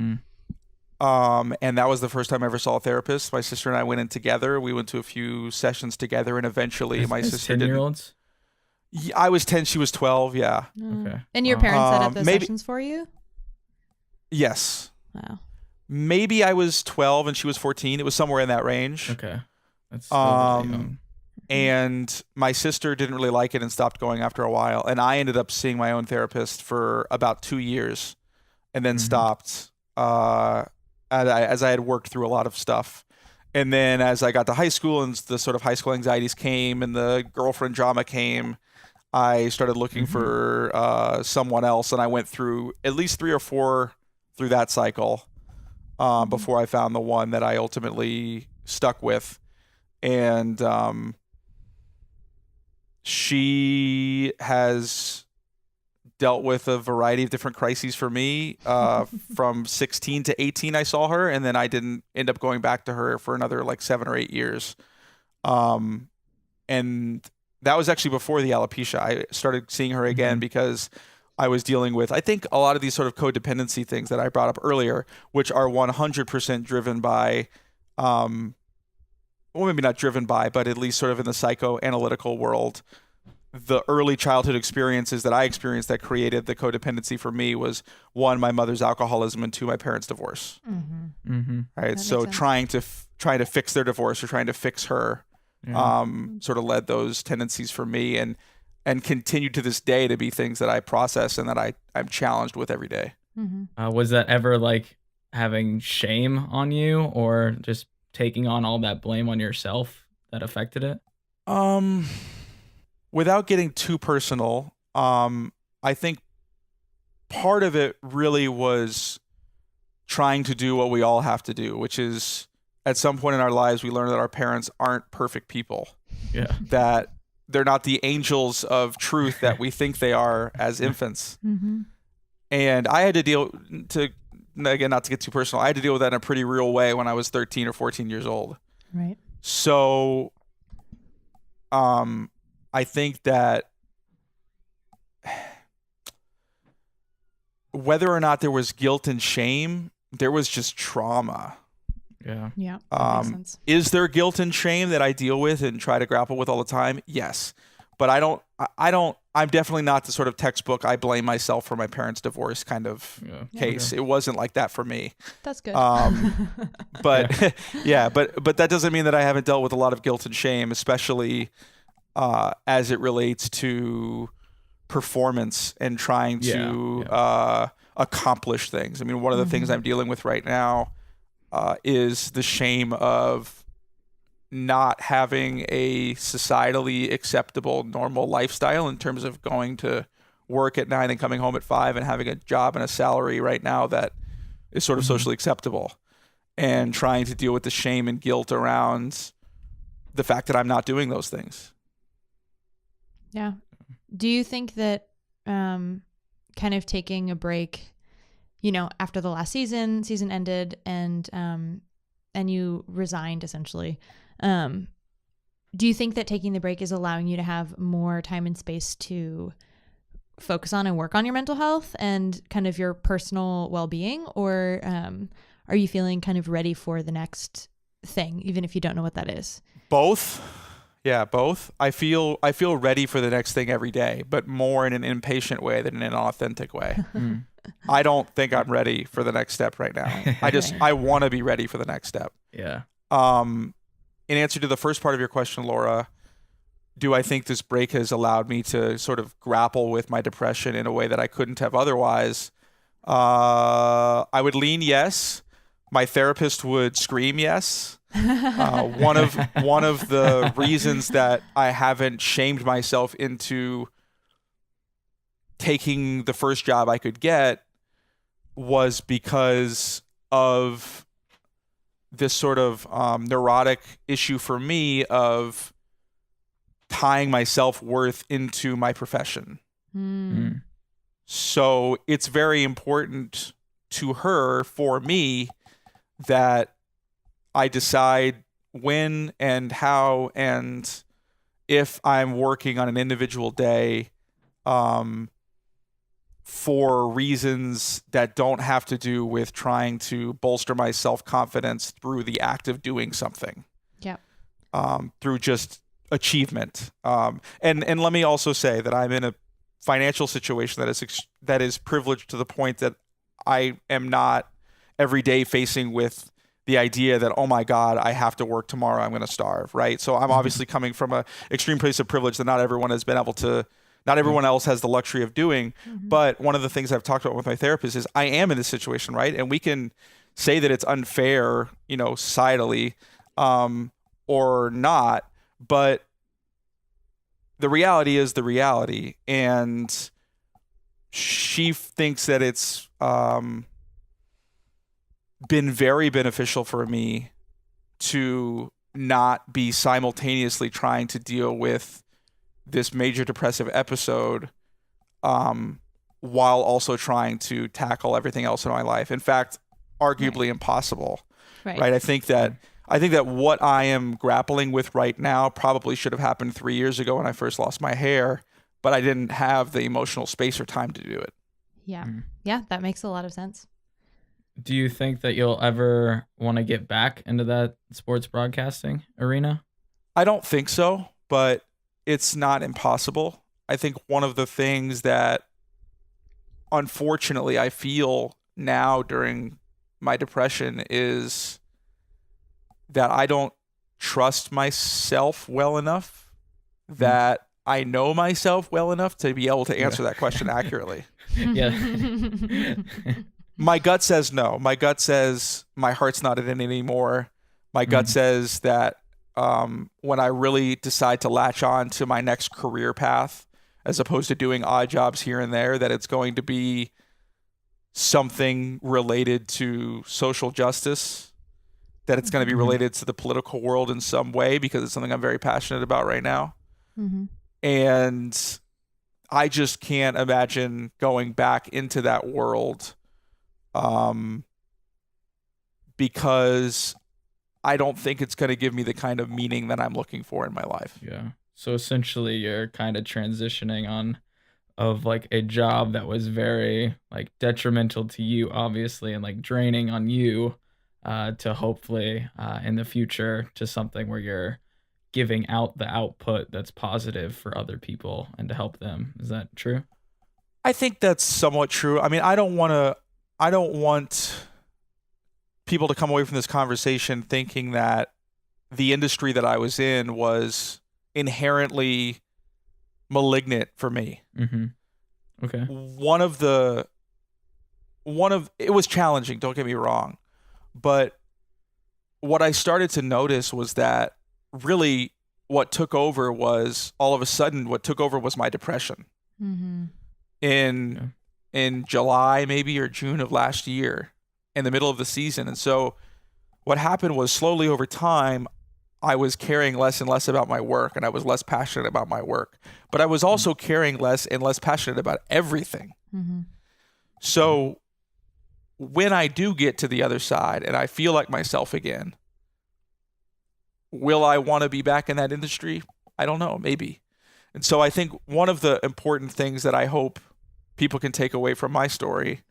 And that was the first time I ever saw a therapist. My sister and I went in together. We went to a few sessions together, and eventually my sister 10-year-olds? I was 10, she was 12, yeah. Okay. And your parents set up those maybe- sessions for you? Yes. Wow. Maybe I was 12 and she was 14. It was somewhere in that range. Okay. That's still really young. And my sister didn't really like it and stopped going after a while. And I ended up seeing my own therapist for about 2 years and then stopped as I had worked through a lot of stuff. And then as I got to high school and the sort of high school anxieties came and the girlfriend drama came, I started looking for someone else. And I went through at least 3 or 4 through that cycle before I found the one that I ultimately stuck with. And she has dealt with a variety of different crises for me. From 16 to 18, I saw her, and then I didn't end up going back to her for another like 7 or 8 years. And that was actually before the alopecia. I started seeing her again because I was dealing with, I think, a lot of these sort of codependency things that I brought up earlier, which are 100% driven by, well, maybe not driven by, but at least sort of in the psychoanalytical world. The early childhood experiences that I experienced that created the codependency for me was 1, my mother's alcoholism, and 2, my parents' divorce. Right. So trying to fix their divorce or trying to fix her sort of led those tendencies for me and continue to this day to be things that I process and that I'm challenged with every day. Was that ever like having shame on you or just taking on all that blame on yourself that affected it? Without getting too personal, I think part of it really was trying to do what we all have to do, which is at some point in our lives, we learn that our parents aren't perfect people. Yeah. That they're not the angels of truth that we think they are as infants. And I had to again, not to get too personal, I had to deal with that in a pretty real way when I was 13 or 14 years old. Right. So, I think that whether or not there was guilt and shame, there was just trauma. Yeah. Yeah. Is there guilt and shame that I deal with and try to grapple with all the time? Yes. But I'm definitely not the sort of textbook, I blame myself for my parents' divorce kind of case. It wasn't like that for me. That's good. But but that doesn't mean that I haven't dealt with a lot of guilt and shame, especially as it relates to performance and trying to accomplish things. I mean, one of the things I'm dealing with right now is the shame of not having a societally acceptable, normal lifestyle in terms of going to work at 9 and coming home at 5 and having a job and a salary right now that is sort of socially acceptable, and trying to deal with the shame and guilt around the fact that I'm not doing those things. Yeah. Do you think that kind of taking a break, after the last season ended and you resigned essentially, do you think that taking the break is allowing you to have more time and space to focus on and work on your mental health and kind of your personal well-being? Or are you feeling kind of ready for the next thing, even if you don't know what that is? Both. Yeah, both. I feel ready for the next thing every day, but more in an impatient way than in an authentic way. I don't think I'm ready for the next step right now. I want to be ready for the next step. Yeah. In answer to the first part of your question, Laura, do I think this break has allowed me to sort of grapple with my depression in a way that I couldn't have otherwise? I would lean yes. My therapist would scream yes. One of the reasons that I haven't shamed myself into taking the first job I could get was because of this sort of neurotic issue for me of tying my self-worth into my profession. So it's very important to her, for me, that I decide when and how and if I'm working on an individual day for reasons that don't have to do with trying to bolster my self-confidence through the act of doing something. Yeah. Through just achievement. And let me also say that I'm in a financial situation that is privileged to the point that I am not every day facing with the idea that, oh my God, I have to work tomorrow, I'm going to starve, right? So I'm obviously coming from an extreme place of privilege that not everyone else has the luxury of doing. But one of the things I've talked about with my therapist is I am in this situation, right? And we can say that it's unfair, societally, or not, but the reality is the reality. And she thinks that it's been very beneficial for me to not be simultaneously trying to deal with this major depressive episode while also trying to tackle everything else in my life. In fact, arguably impossible. Right? I think that what I am grappling with right now probably should have happened 3 years ago when I first lost my hair, but I didn't have the emotional space or time to do it. Yeah. Yeah, that makes a lot of sense. Do you think that you'll ever want to get back into that sports broadcasting arena? I don't think so, but it's not impossible. I think one of the things that unfortunately I feel now during my depression is that I don't trust myself well enough, that I know myself well enough to be able to answer that question accurately. Yeah. My gut says no. My gut says my heart's not in it anymore. My gut says that when I really decide to latch on to my next career path, as opposed to doing odd jobs here and there, that it's going to be something related to social justice, that it's going to be related to the political world in some way, because it's something I'm very passionate about right now. And I just can't imagine going back into that world because I don't think it's going to give me the kind of meaning that I'm looking for in my life. Yeah. So essentially you're kind of transitioning of like a job that was very like detrimental to you, obviously, and like draining on you, to hopefully in the future to something where you're giving out the output that's positive for other people and to help them. Is that true? I think that's somewhat true. I mean, I don't want people to come away from this conversation thinking that the industry that I was in was inherently malignant for me. Okay. It was challenging, don't get me wrong, but what I started to notice was that really what took over was my depression. In July maybe or June of last year, in the middle of the season. And so what happened was slowly over time, I was caring less and less about my work, and I was less passionate about my work. But I was also caring less and less passionate about everything. Mm-hmm. So when I do get to the other side and I feel like myself again, will I want to be back in that industry? I don't know, maybe. And so I think one of the important things that I hope people can take away from my story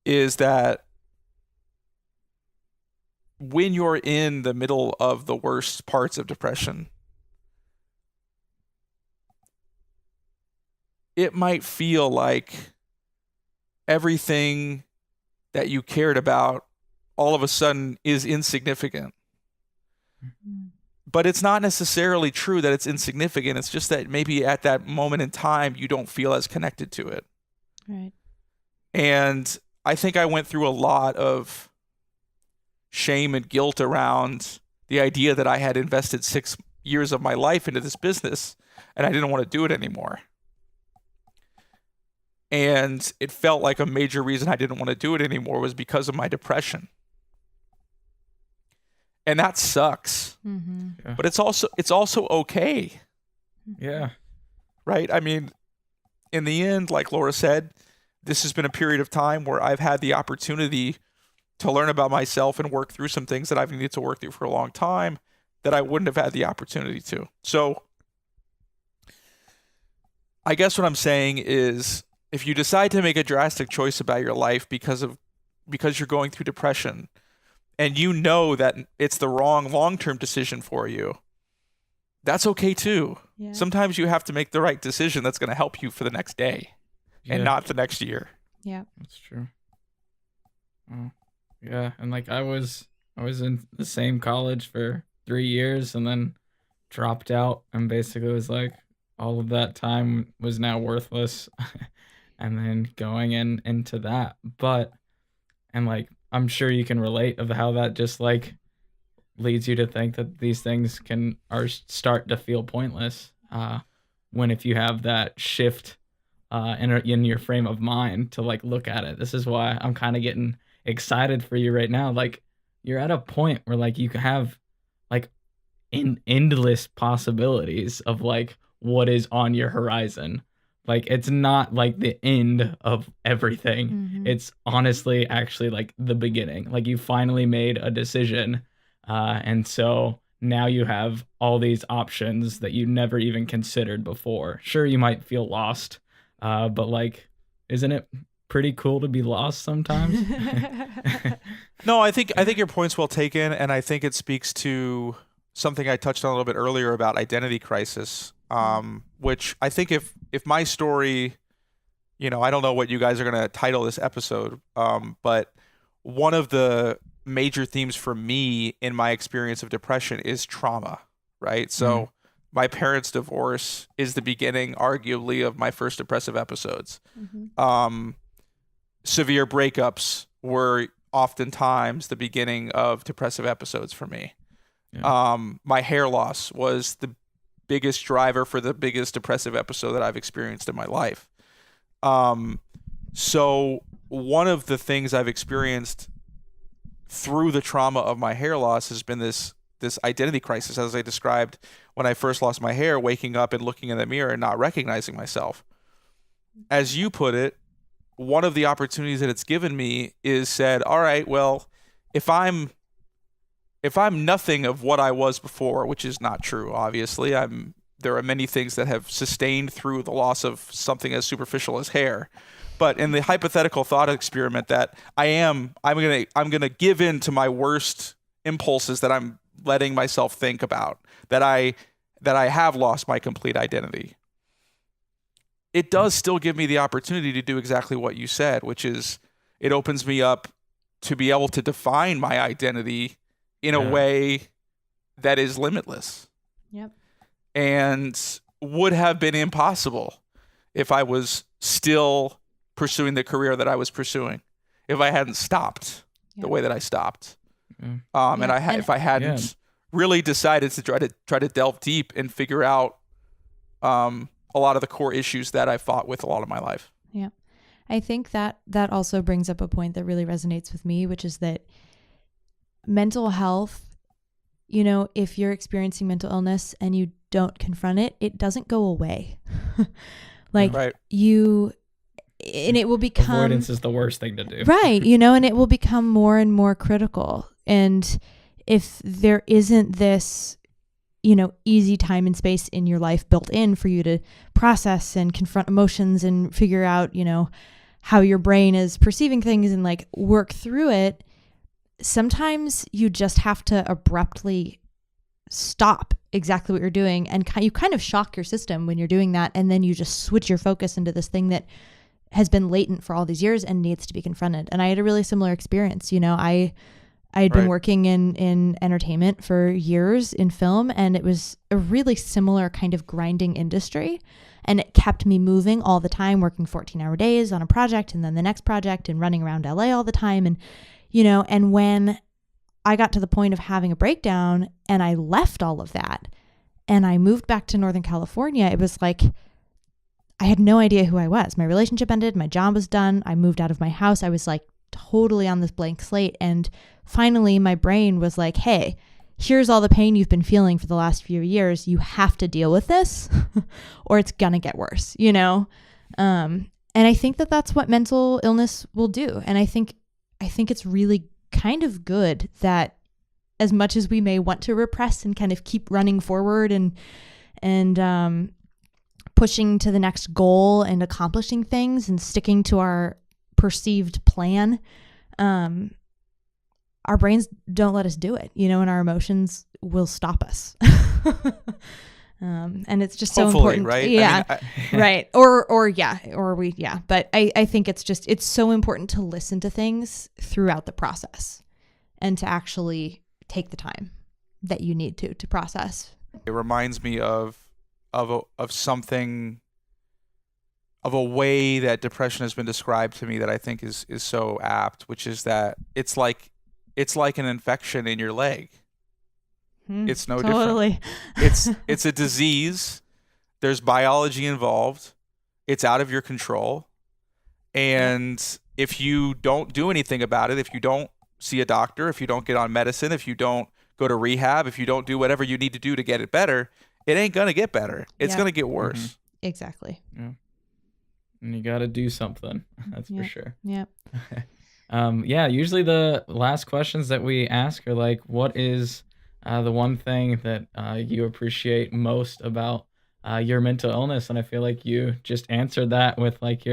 is that when you're in the middle of the worst parts of depression, it might feel like everything that you cared about all of a sudden is insignificant. Mm-hmm. But it's not necessarily true that it's insignificant. It's just that maybe at that moment in time, you don't feel as connected to it. Right. And I think I went through a lot of shame and guilt around the idea that I had invested 6 years of my life into this business and I didn't want to do it anymore. And it felt like a major reason I didn't want to do it anymore was because of my depression. And that sucks. Mm-hmm. Yeah. But it's also okay. Yeah. Right? I mean, in the end, like Laura said, this has been a period of time where I've had the opportunity to learn about myself and work through some things that I've needed to work through for a long time that I wouldn't have had the opportunity to. So I guess what I'm saying is if you decide to make a drastic choice about your life because you're going through depression and you know that it's the wrong long-term decision for you, that's okay too. Yeah. Sometimes you have to make the right decision that's going to help you for the next day and not the next year. Yeah. That's true. Oh, yeah, and like I was in the same college for 3 years and then dropped out and basically was like all of that time was now worthless and then going into that. But and like I'm sure you can relate of how that just like leads you to think that these things start to feel pointless when if you have that shift in your frame of mind to like look at it. This is why I'm kind of getting excited for you right now. Like you're at a point where like you can have like endless possibilities of like what is on your horizon. Like it's not like the end of everything. Mm-hmm. It's honestly actually like the beginning. Like you finally made a decision and so now you have all these options that you never even considered before. Sure, you might feel lost, but like, isn't it pretty cool to be lost sometimes? No, I think your point's well taken, and I think it speaks to something I touched on a little bit earlier about identity crisis, which I think if my story, I don't know what you guys are going to title this episode, but one of the major themes for me in my experience of depression is trauma, right? So my parents' divorce is the beginning, arguably, of my first depressive episodes. Mm-hmm. Severe breakups were oftentimes the beginning of depressive episodes for me. Yeah. My hair loss was the biggest driver for the biggest depressive episode that I've experienced in my life. So one of the things I've experienced through the trauma of my hair loss has been this identity crisis, as I described when I first lost my hair, waking up and looking in the mirror and not recognizing myself. As you put it, one of the opportunities that it's given me is said, all right, well, if I'm nothing of what I was before, which is not true, obviously, there are many things that have sustained through the loss of something as superficial as hair. But in the hypothetical thought experiment that I'm gonna give in to my worst impulses that I'm letting myself think about, that I have lost my complete identity. It does still give me the opportunity to do exactly what you said, which is it opens me up to be able to define my identity in a way that is limitless. Yep. And would have been impossible if I was still pursuing the career that I was pursuing, if I hadn't stopped the way that I stopped. And if I hadn't really decided to try to delve deep and figure out a lot of the core issues that I fought with a lot of my life. Yeah. I think that also brings up a point that really resonates with me, which is that mental health, if you're experiencing mental illness and you don't confront it, it doesn't go away. Like Right. and it will become... Avoidance is the worst thing to do. Right. And it will become more and more critical. And if there isn't this, easy time and space in your life built in for you to process and confront emotions and figure out, how your brain is perceiving things and like work through it, sometimes you just have to abruptly stop exactly what you're doing. And you kind of shock your system when you're doing that. And then you just switch your focus into this thing that has been latent for all these years and needs to be confronted. And I had a really similar experience. I had been working in entertainment for years in film, and it was a really similar kind of grinding industry. And it kept me moving all the time, working 14-hour days on a project and then the next project and running around LA all the time. And, and when I got to the point of having a breakdown and I left all of that and I moved back to Northern California, it was like, I had no idea who I was. My relationship ended. My job was done. I moved out of my house. I was like totally on this blank slate. And finally, my brain was like, hey, here's all the pain you've been feeling for the last few years. You have to deal with this or it's going to get worse, And I think that that's what mental illness will do. And I think it's really kind of good that as much as we may want to repress and kind of keep running forward and pushing to the next goal and accomplishing things and sticking to our perceived plan, our brains don't let us do it, and our emotions will stop us. And it's just Hopefully, so important. right? Yeah. Right. Yeah. But I think it's so important to listen to things throughout the process and to actually take the time that you need to process. It reminds me of something, of a way that depression has been described to me that I think is so apt, which is that it's like an infection in your leg. It's no totally different. It's a disease. There's biology involved. It's out of your control. And if you don't do anything about it, if you don't see a doctor, if you don't get on medicine, if you don't go to rehab, if you don't do whatever you need to do to get it better, it ain't going to get better. It's going to get worse. Mm-hmm. Exactly. Yeah. And you got to do something. That's for sure. Yeah. Usually the last questions that we ask are like, what is the one thing that you appreciate most about your mental illness? And I feel like you just answered that with like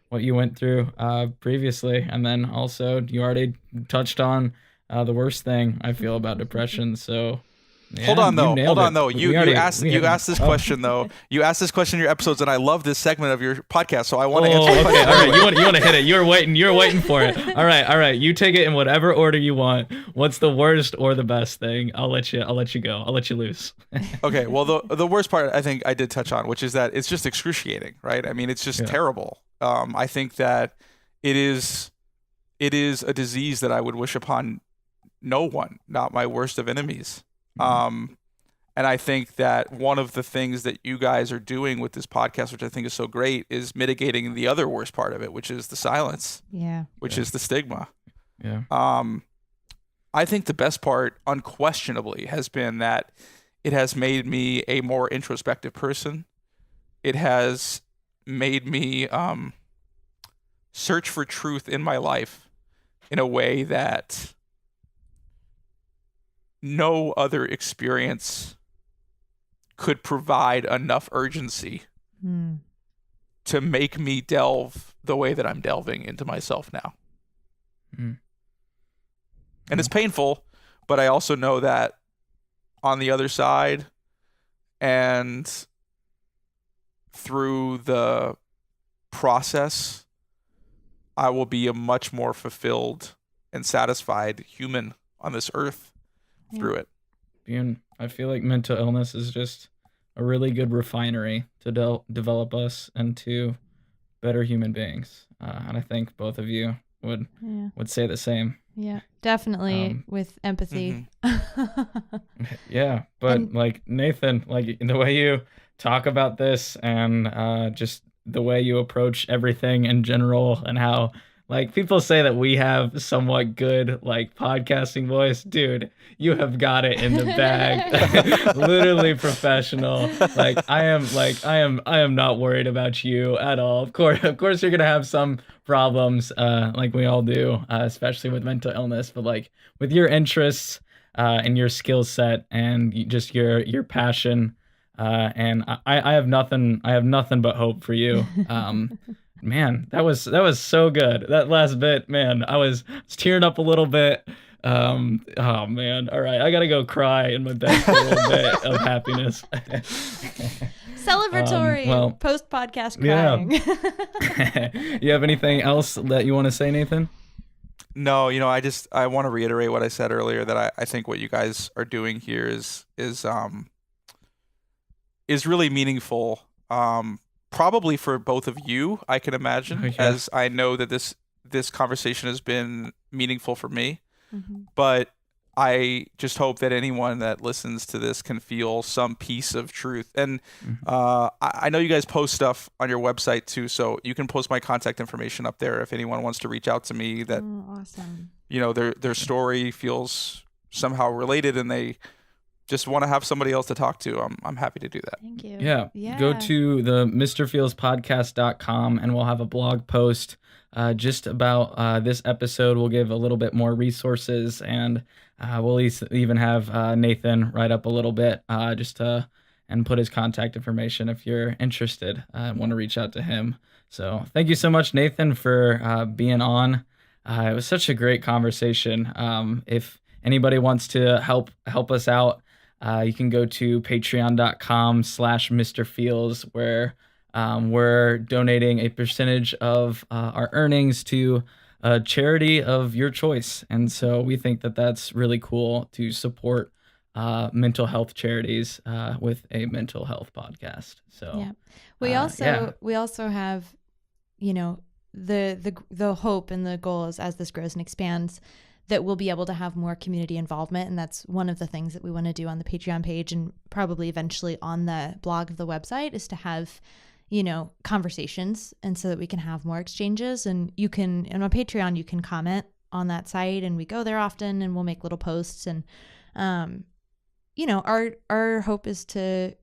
what you went through previously. And then also you already touched on the worst thing I feel about depression. So Hold on though. You asked this question though. You asked this question in your episodes, and I love this segment of your podcast, so I want to answer the question. All right, you want to hit it. You're waiting for it. All right. You take it in whatever order you want. What's the worst or the best thing? I'll let you go. I'll let you loose. Okay. Well, the worst part I think I did touch on, which is that it's just excruciating, right? I mean, it's just terrible. I think that it is a disease that I would wish upon no one, not my worst of enemies. And I think that one of the things that you guys are doing with this podcast, which I think is so great, is mitigating the other worst part of it, which is the silence. Yeah. Which is the stigma. Yeah. I think the best part, unquestionably, has been that it has made me a more introspective person. It has made me search for truth in my life in a way that no other experience could provide enough urgency to make me delve the way that I'm delving into myself now. And it's painful, but I also know that on the other side and through the process, I will be a much more fulfilled and satisfied human on this earth through it. And I feel like mental illness is just a really good refinery to develop us into better human beings. And I think both of you would say the same. Yeah, definitely with empathy. Yeah, but like Nathan, like the way you talk about this and just the way you approach everything in general, and how like people say that we have somewhat good like podcasting voice. Dude, you have got it in the bag. Literally professional. I am not worried about you at all. Of course you're gonna have some problems, like we all do, especially with mental illness, but like with your interests and your skill set and just your passion, and I have nothing but hope for you. Man, that was so good. That last bit, man, I was tearing up a little bit. Oh man, all right, I gotta go cry in my bed for a little bit of happiness. Celebratory post podcast crying. Yeah. You have anything else that you want to say, Nathan? No, I want to reiterate what I said earlier, that I think what you guys are doing here is really meaningful. Probably for both of you, I can imagine, Oh, yeah. as I know that this conversation has been meaningful for me. Mm-hmm. But I just hope that anyone that listens to this can feel some piece of truth. And I know you guys post stuff on your website too, so you can post my contact information up there if anyone wants to reach out to me that Awesome. their story feels somehow related and they just want to have somebody else to talk to. I'm happy to do that. Thank you. Yeah. Go to the mrfeelspodcast.com and we'll have a blog post just about this episode. We'll give a little bit more resources, and we'll even have Nathan write up a little bit and put his contact information if you're interested and want to reach out to him. So thank you so much, Nathan, for being on. It was such a great conversation. If anybody wants to help us out, you can go to patreon.com/MrFeels, where we're donating a percentage of our earnings to a charity of your choice. And so we think that that's really cool to support mental health charities with a mental health podcast. So yeah, we also have, the hope and the goal is, as this grows and expands, that we'll be able to have more community involvement. And that's one of the things that we want to do on the Patreon page, and probably eventually on the blog of the website, is to have, conversations, and so that we can have more exchanges. And you can, and on Patreon, you can comment on that site, and we go there often and we'll make little posts. And, our hope is to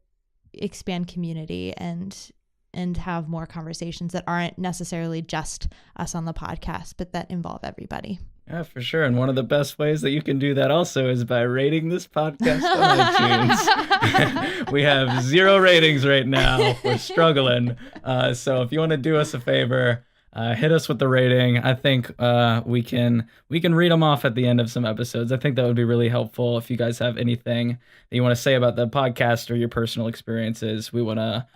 expand community and have more conversations that aren't necessarily just us on the podcast, but that involve everybody. Yeah, for sure. And one of the best ways that you can do that also is by rating this podcast on iTunes. We have 0 ratings right now. We're struggling. So if you want to do us a favor, hit us with the rating. I think we can read them off at the end of some episodes. I think that would be really helpful. If you guys have anything that you want to say about the podcast or your personal experiences, we want to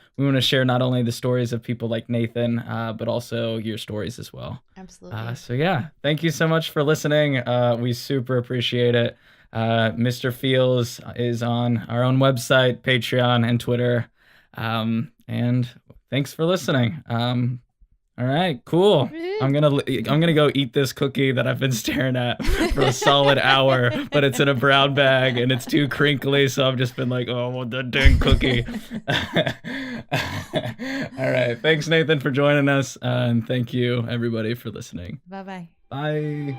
share not only the stories of people like Nathan, but also your stories as well. Absolutely. So yeah, thank you so much for listening. We super appreciate it. Mr. Feels is on our own website, Patreon, and Twitter. And thanks for listening. All right, cool. I'm gonna go eat this cookie that I've been staring at for a solid hour, but it's in a brown bag and it's too crinkly, so I've just been like, oh, the dang cookie. All right, thanks, Nathan, for joining us, and thank you, everybody, for listening. Bye-bye. Bye.